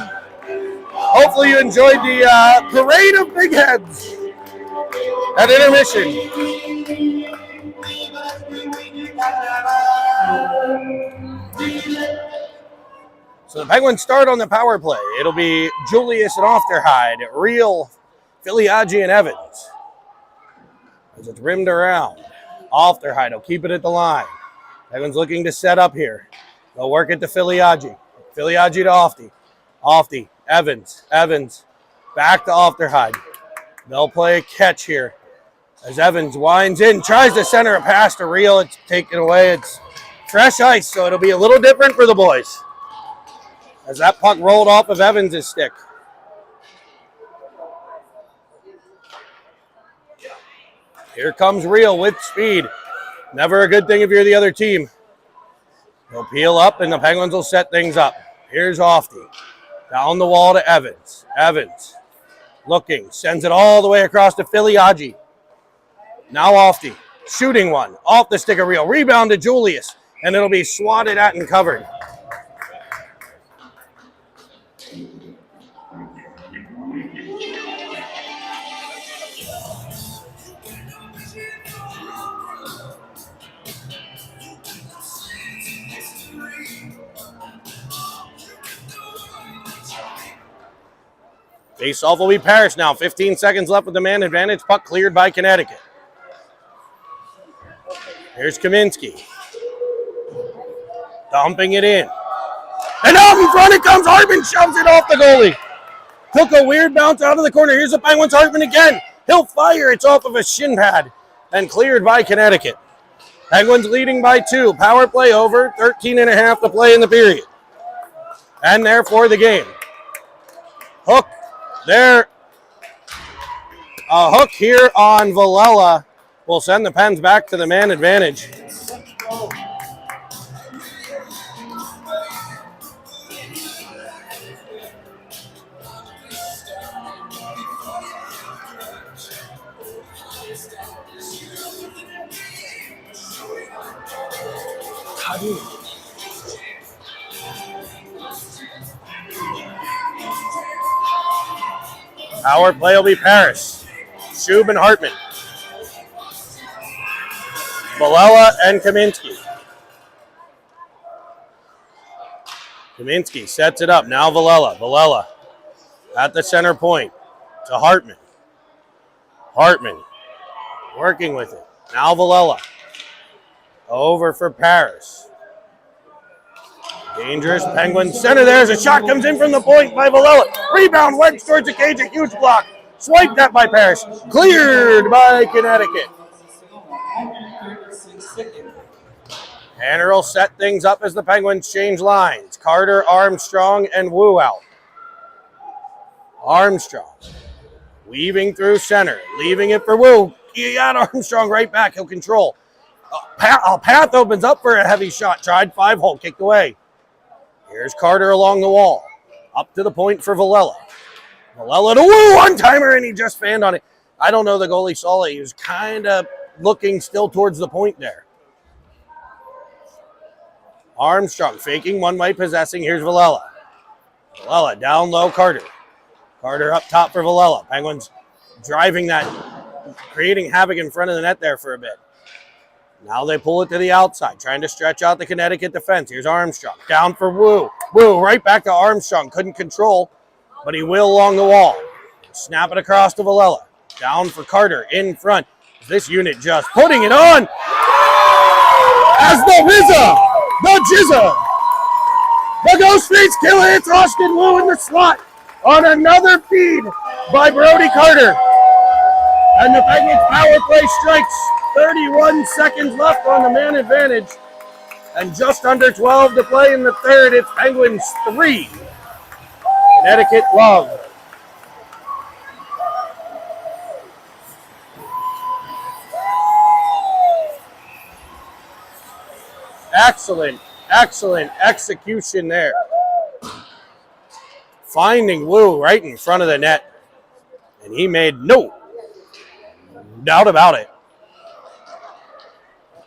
Hopefully you enjoyed the parade of big heads at intermission. So the Penguins start on the power play. It'll be Julius and Ofterhide, Real, Filiaggi, and Evans. As it's rimmed around. Ofterhide will keep it at the line. Penguins looking to set up here. They'll work it to Filiaggi. Filiaggi to Ofty. Ofty, Evans, back to Ofterhide. They'll play a catch here. As Evans winds in, tries to center a pass to Real. It's taken away. It's fresh ice, so it'll be a little different for the boys. As that puck rolled off of Evans' stick. Here comes Real with speed. Never a good thing if you're the other team. They'll peel up and the Penguins will set things up. Here's Ofty. Down the wall to Evans. Evans looking, sends it all the way across to Filiaggi. Now Ofty, shooting one, off the stick of Real. Rebound to Julius, and it'll be swatted at and covered. Face-off will be Parrish now. 15 seconds left with the man advantage. Puck cleared by Connecticut. Here's Kaminsky. Dumping it in. And out in front it comes. Hartman shoves it off the goalie. Took a weird bounce out of the corner. Here's the Penguins. Hartman again. He'll fire. It's off of a shin pad and cleared by Connecticut. Penguins leading by 2. Power play over. 13.5 to play in the period. And therefore the game. Hook. There, a hook here on Villela will send the Pens back to the man advantage. Power play will be Paris, Shub and Hartman, Villela and Kaminsky. Kaminsky sets it up. Now Villela. Villela at the center point to Hartman. Hartman working with it. Now Villela. Over for Paris. Dangerous Penguin center. There's a shot comes in from the point by Villela. Rebound wedge towards the cage. A huge block. Swiped at by Parrish. Cleared by Connecticut. Hanner will set things up as the Penguins change lines. Carter, Armstrong, and Wu out. Armstrong weaving through center. Leaving it for Wu. He got Armstrong right back. He'll control. A path opens up for a heavy shot. Tried 5-hole. Kicked away. Here's Carter along the wall. Up to the point for Villela. Villela to Wu, one-timer, and he just fanned on it. I don't know the goalie saw it. He was kind of looking still towards the point there. Armstrong faking, one way possessing. Here's Villela. Villela down low, Carter. Carter up top for Villela. Penguins driving that, creating havoc in front of the net there for a bit. Now they pull it to the outside, trying to stretch out the Connecticut defense. Here's Armstrong. Down for Wu. Wu right back to Armstrong. Couldn't control, but he will along the wall. Snap it across to Villela. Down for Carter in front. This unit just putting it on. As the Rizza, the Jizza, the Ghostface Killer hits Austin Wu in the slot on another feed by Brody Carter. And the Penguins power play strikes. 31 seconds left on the man advantage. And just under 12 to play in the third. It's Penguins 3. Connecticut Love. Excellent execution there. Finding Wu right in front of the net. And he made no doubt about it.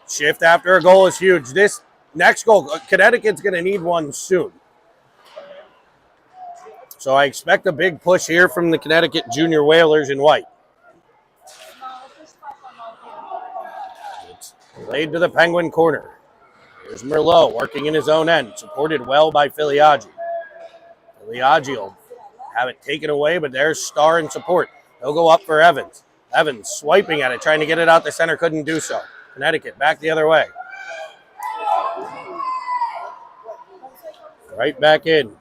Shift after a goal is huge. This next goal, Connecticut's going to need one soon. So I expect a big push here from the Connecticut Junior Whalers in white. It's played to the Penguin corner. Here's Merlot working in his own end, supported well by Filiaggi. Filiaggi will have it taken away, but there's Starr in support. He'll go up for Evans. Evans swiping at it, trying to get it out the center, couldn't do so. Connecticut back the other way. Right back in.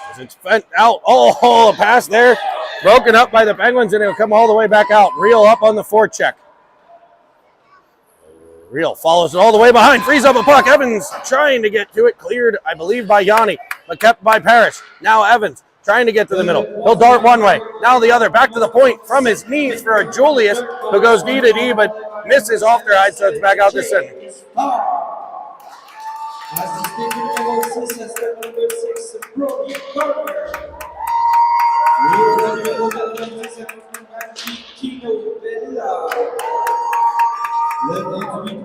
As it's fent out. Oh, a pass there. Broken up by the Penguins, and it'll come all the way back out. Real up on the forecheck. Real follows it all the way behind. Frees up a puck. Evans trying to get to it. Cleared, I believe, by Yanni, but kept by Parrish. Now Evans trying to get to the middle. He'll dart one way. Now the other. Back to the point from his knees for a Julius, who goes D to D, but misses off their eye, so it's back out the center.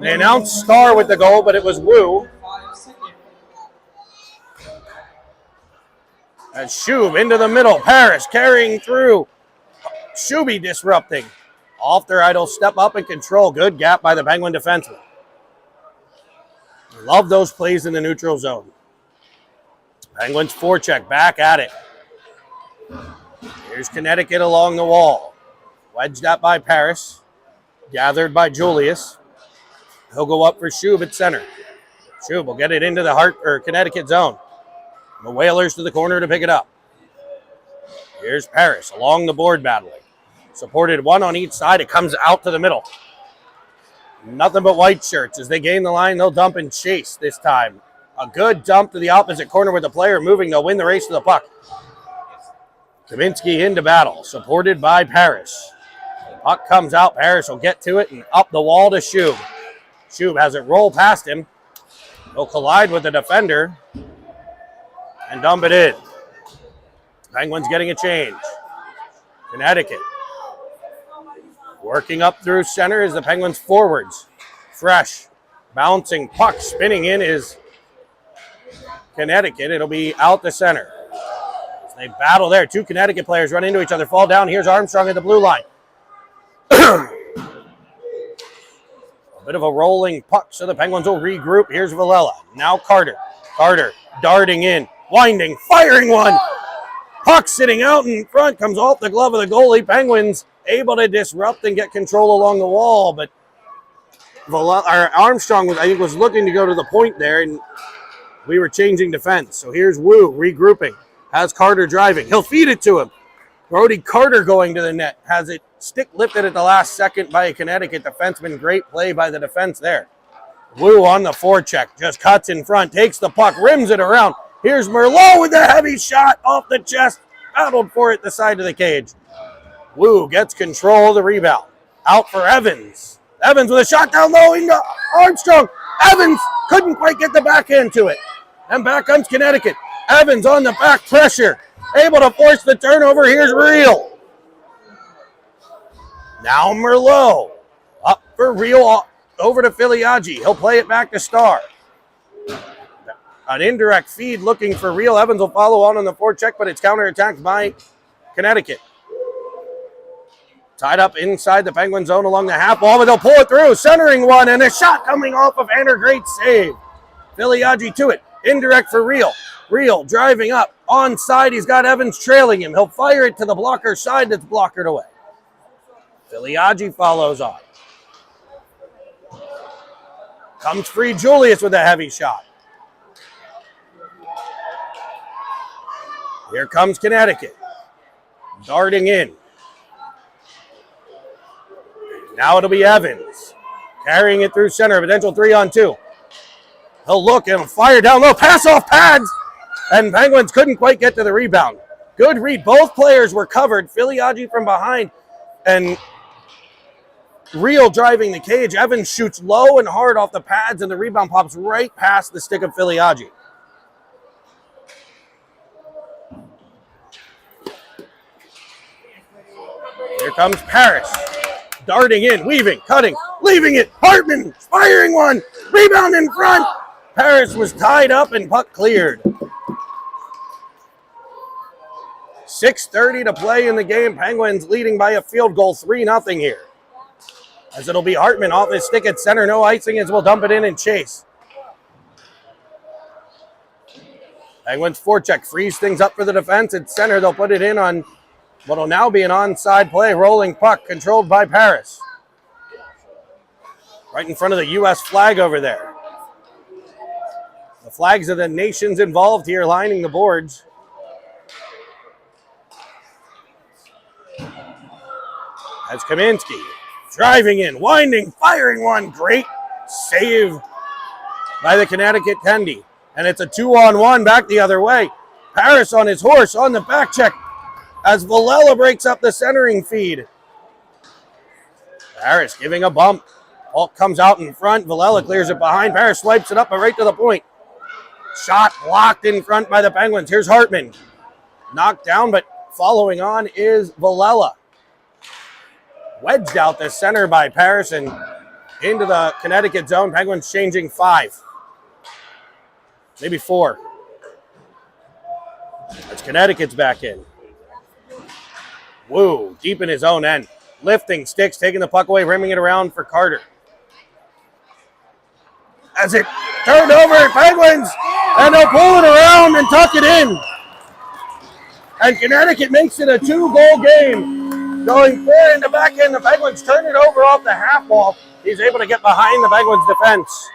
They announced Starr with the goal, but it was Wu. As Shub into the middle. Parrish carrying through. Shuby disrupting. Off their idle, step up and control. Good gap by the Penguin defenseman. Love those plays in the neutral zone. Penguins forecheck, back at it. Here's Connecticut along the wall. Wedged up by Parrish. Gathered by Julius. He'll go up for Shub at center. Shub will get it into the Connecticut zone. The Whalers to the corner to pick it up. Here's Parrish along the board battling. Supported one on each side. It comes out to the middle. Nothing but white shirts. As they gain the line, they'll dump and chase this time. A good dump to the opposite corner with the player moving. They'll win the race to the puck. Kaminsky into battle. Supported by Parrish. The puck comes out. Parrish will get to it and up the wall to Shub. Shub has it roll past him. He'll collide with the defender and dump it in. Penguins getting a change. Connecticut working up through center as the Penguins forwards. Fresh, bouncing puck, spinning in is Connecticut. It'll be out the center. As they battle there, two Connecticut players run into each other, fall down. Here's Armstrong at the blue line. A bit of a rolling puck, so the Penguins will regroup. Here's Villela. Now Carter. Carter darting in, winding, firing one. Puck sitting out in front, comes off the glove of the goalie. Penguins able to disrupt and get control along the wall, but Armstrong was looking to go to the point there, and we were changing defense. So here's Wu regrouping. Has Carter driving. He'll feed it to him. Brody Carter going to the net. Has it stick lifted at the last second by a Connecticut defenseman. Great play by the defense there. Wu on the forecheck. Just cuts in front. Takes the puck. Rims it around. Here's Merlot with a heavy shot off the chest. Battled for it the side of the cage. Wu gets control of the rebound. Out for Evans. Evans with a shot down low into Armstrong. Evans couldn't quite get the backhand to it. And back comes Connecticut. Evans on the back pressure. Able to force the turnover. Here's Real. Now Merlot. Up for Real. Over to Filiaggi. He'll play it back to Starr. An indirect feed looking for Real. Evans will follow on the forecheck, but it's counterattacked by Connecticut. Tied up inside the Penguin zone along the half wall, but they'll pull it through. Centering one, and a shot coming off of Anner. Great save. Filiaggi to it. Indirect for Real. Real driving up. Onside, he's got Evans trailing him. He'll fire it to the blocker's side that's blockered away. Filiaggi follows on. Comes free Julius with a heavy shot. Here comes Connecticut. Darting in. Now it'll be Evans. Carrying it through center, potential 3-on-2. He'll look and fire down low, pass off pads, and Penguins couldn't quite get to the rebound. Good read. Both players were covered. Filiaggi from behind and Real driving the cage. Evans shoots low and hard off the pads, and the rebound pops right past the stick of Filiaggi. Here comes Parrish. Darting in, weaving, cutting, leaving it. Hartman firing one. Rebound in front. Parrish was tied up and puck cleared. 6:30 to play in the game. Penguins leading by a field goal, 3-0 here. As it'll be Hartman off his stick at center. No icing as we'll dump it in and chase. Penguins forecheck, frees things up for the defense. At center, they'll put it in on what will now be an onside play. Rolling puck controlled by Paris. Right in front of the U.S. flag over there. The flags of the nations involved here lining the boards. As Kaminsky driving in, winding, firing one. Great save by the Connecticut Tendy. And it's a 2-on-1 back the other way. Paris on his horse on the back check as Villela breaks up the centering feed. Paris giving a bump. Hulk comes out in front. Villela clears it behind. Paris swipes it up and right to the point. Shot blocked in front by the Penguins. Here's Hartman. Knocked down, but following on is Villela. Wedged out the center by Paris and into the Connecticut zone. Penguins changing 5. Maybe 4. As Connecticut's back in. Woo, deep in his own end. Lifting sticks, taking the puck away, rimming it around for Carter. As it turned over, Penguins, and they'll pull it around and tuck it in. And Connecticut makes it a 2-goal game. Going forward in the back end, the Penguins turn it over off the half wall. He's able to get behind the Penguins defense.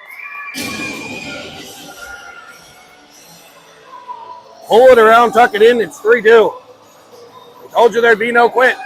Pull it around, tuck it in, it's 3-2. We told you there'd be no quit.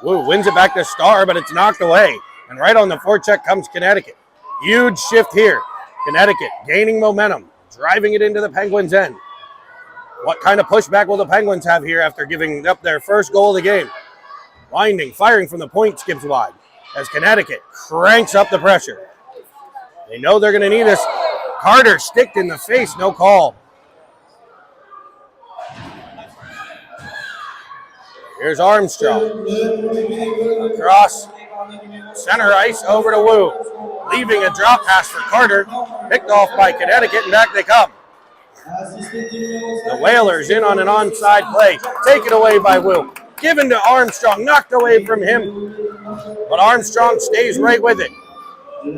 Woo, wins it back to Starr, but it's knocked away. And right on the forecheck comes Connecticut. Huge shift here. Connecticut gaining momentum, driving it into the Penguins' end. What kind of pushback will the Penguins have here after giving up their first goal of the game? Winding, firing from the point, skips wide as Connecticut cranks up the pressure. They know they're going to need this. Carter sticked in the face, no call. Here's Armstrong. Across center ice over to Wu. Leaving a drop pass for Carter. Picked off by Connecticut, and back they come. The Whalers in on an onside play. Taken away by Wu. Given to Armstrong. Knocked away from him. But Armstrong stays right with it.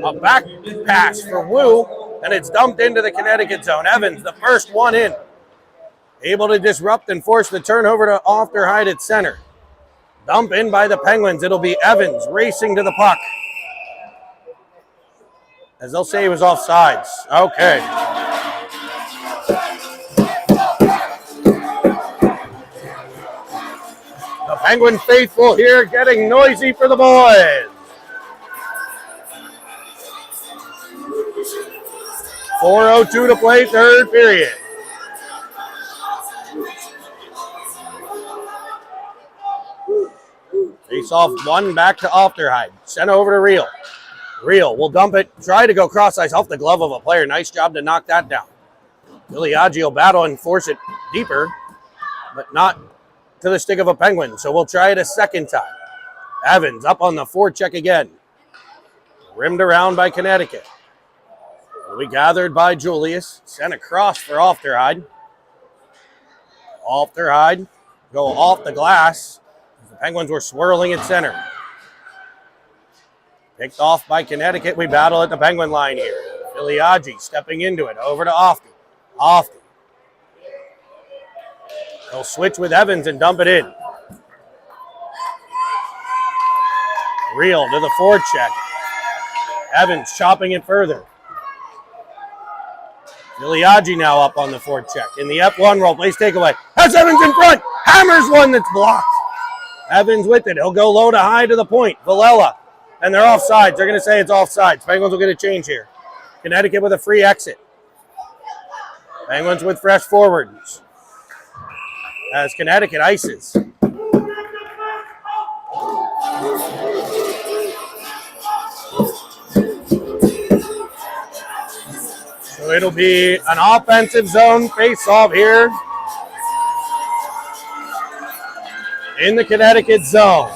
A back pass for Wu, and it's dumped into the Connecticut zone. Evans, the first one in. Able to disrupt and force the turnover to Ofterhide at center. Dump in by the Penguins. It'll be Evans racing to the puck. As they'll say he was offsides. Okay. The Penguin faithful here getting noisy for the boys. 4:02 to play, third period. Face off one back to Ofterhide. Sent over to Real. Real will dump it. Try to go cross ice off the glove of a player. Nice job to knock that down. Filiaggi will battle and force it deeper, but not to the stick of a Penguin. So we'll try it a second time. Evans up on the forecheck again. Rimmed around by Connecticut. Will be gathered by Julius. Sent across for Ofterhide. Ofterhide go off the glass. The Penguins were swirling at center. Picked off by Connecticut. We battle at the Penguin line here. Filiaggi stepping into it. Over to Ofty. Ofty. He'll switch with Evans and dump it in. Real to the forecheck. Evans chopping it further. Iliagi now up on the forecheck. In the F1 roll, plays takeaway. Has Evans in front. Hammers one that's blocked. Evans with it. He'll go low to high to the point. Villela. And they're offsides. They're going to say it's offsides. Penguins will get a change here. Connecticut with a free exit. Penguins with fresh forwards. As Connecticut ices. So it'll be an offensive zone face-off here in the Connecticut zone.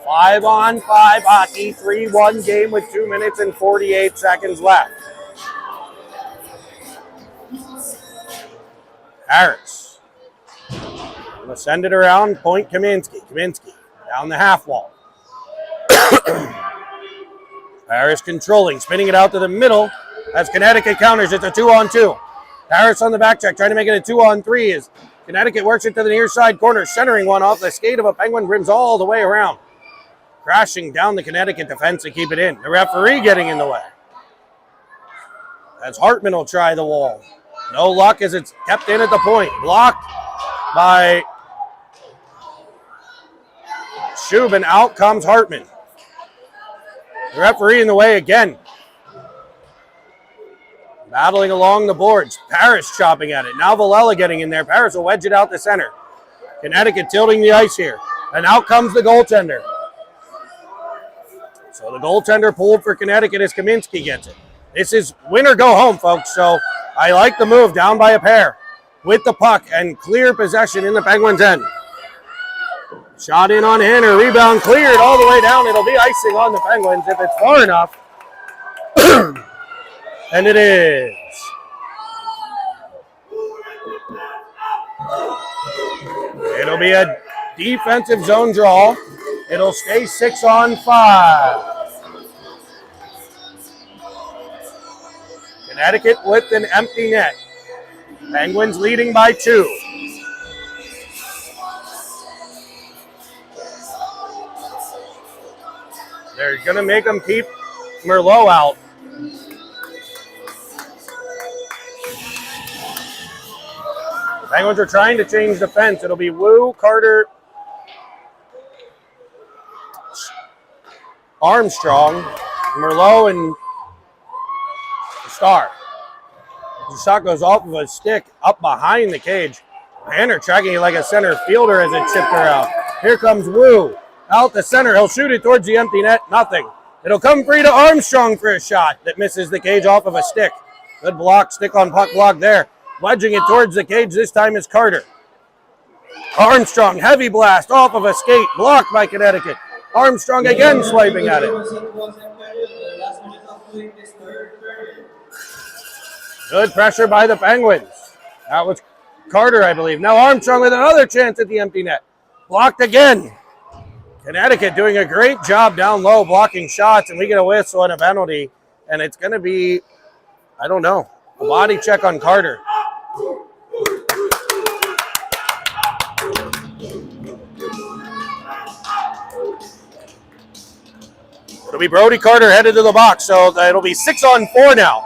5-on-5 hockey, 3-1 game with 2 minutes and 48 seconds left. Harris. Gonna send it around, point Kaminsky. Kaminsky down the half wall. Harris controlling, spinning it out to the middle as Connecticut counters. It's a 2-on-2. Harris on the back check, trying to make it a 2-on-3 as Connecticut works it to the near side corner, centering one off the skate of a Penguin, rims all the way around. Crashing down the Connecticut defense to keep it in. The referee getting in the way. As Hartman will try the wall. No luck as it's kept in at the point. Blocked by Shubin. Out comes Hartman. The referee in the way again. Battling along the boards. Parrish chopping at it. Now Villela getting in there. Parrish will wedge it out the center. Connecticut tilting the ice here. And out comes the goaltender. So the goaltender pulled for Connecticut as Kaminsky gets it. This is win or go home, folks. So I like the move down by a pair with the puck and clear possession in the Penguins' end. Shot in on Hanner, rebound cleared all the way down. It'll be icing on the Penguins if it's far enough. And it is. It'll be a defensive zone draw. It'll stay 6-on-5. Connecticut with an empty net. Penguins leading by 2. They're going to make them keep Merlot out. Penguins are trying to change the fence. It'll be Wu, Carter, Armstrong, Merlot, and Star. The shot goes off of a stick up behind the cage. Hanner tracking it like a center fielder as it chipped her out. Here comes Wu. Out the center. He'll shoot it towards the empty net. Nothing. It'll come free to Armstrong for a shot that misses the cage off of a stick. Good block. Stick on puck block there. Wedging it towards the cage. This time is Carter. Armstrong. Heavy blast off of a skate. Blocked by Connecticut. Armstrong again swiping at it. Good pressure by the Penguins. That was Carter, I believe. Now Armstrong with another chance at the empty net. Blocked again. Connecticut doing a great job down low blocking shots, and we get a whistle and a penalty. And it's going to be, I don't know, a body check on Carter. It'll be Brody Carter headed to the box, so it'll be 6-on-4 now.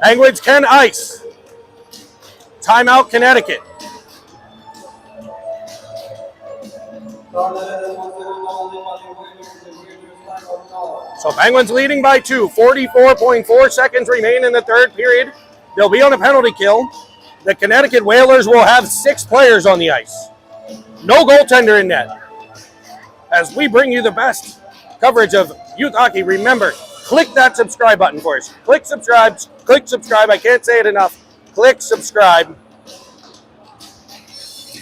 Penguins can ice. Timeout, Connecticut. So Penguins leading by 2. 44.4 seconds remain in the third period. They'll be on a penalty kill. The Connecticut Whalers will have 6 players on the ice. No goaltender in net. As we bring you the best coverage of youth hockey, remember, click that subscribe button for us. Click subscribe. Click subscribe. I can't say it enough. Click subscribe.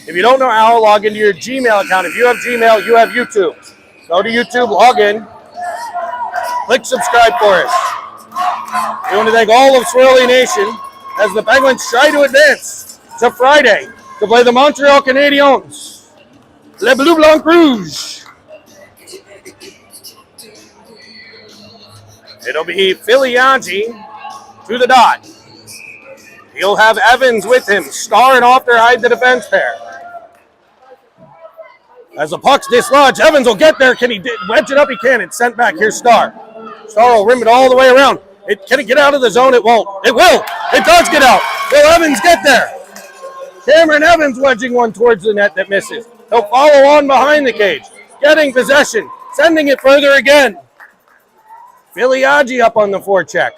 If you don't know how, log into your Gmail account. If you have Gmail, you have YouTube. Go to YouTube, log in. Click subscribe for us. We want to thank all of Swirly Nation as the Penguins try to advance to Friday to play the Montreal Canadiens. Le Bleu Blanc Rouge. It'll be Filiaggi to the dot. He'll have Evans with him, starring off their hide the defense pair. As the puck's dislodged, Evans will get there. Can he wedge it up? He can. It's sent back. Here's Starr. Starr will rim it all the way around. Can it get out of the zone? It won't. It will. It does get out. Will Evans get there? Cameron Evans wedging one towards the net that misses. He'll follow on behind the cage. Getting possession. Sending it further again. Filiaggi up on the forecheck.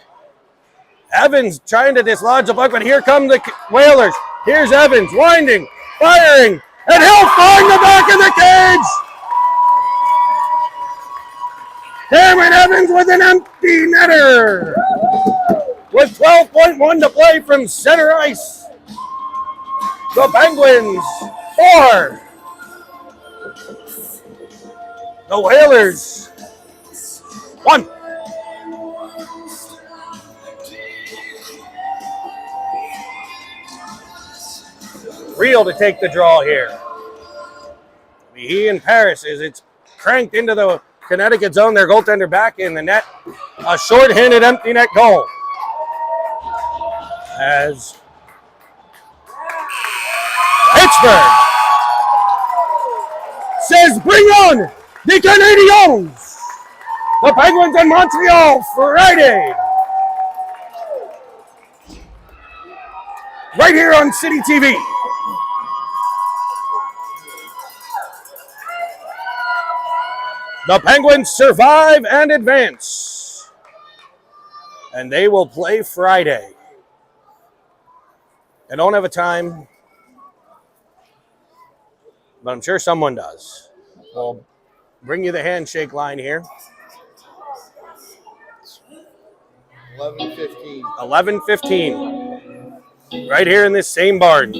Evans trying to dislodge the puck, but here come the Whalers. Here's Evans winding, firing, and he'll find the back of the cage. Cameron Evans with an empty netter. With 12.1 to play from center ice. The Penguins 4. The Whalers 1. Real to take the draw here. He in Paris as it's cranked into the Connecticut zone. Their goaltender back in the net. A short-handed empty net goal. As Pittsburgh says, bring on the Canadiens. The Penguins in Montreal Friday. Right here on City TV. The Penguins survive and advance. And they will play Friday. I don't have a time, but I'm sure someone does. We'll bring you the handshake line here. 11:15. 11:15. Right here in this same barn.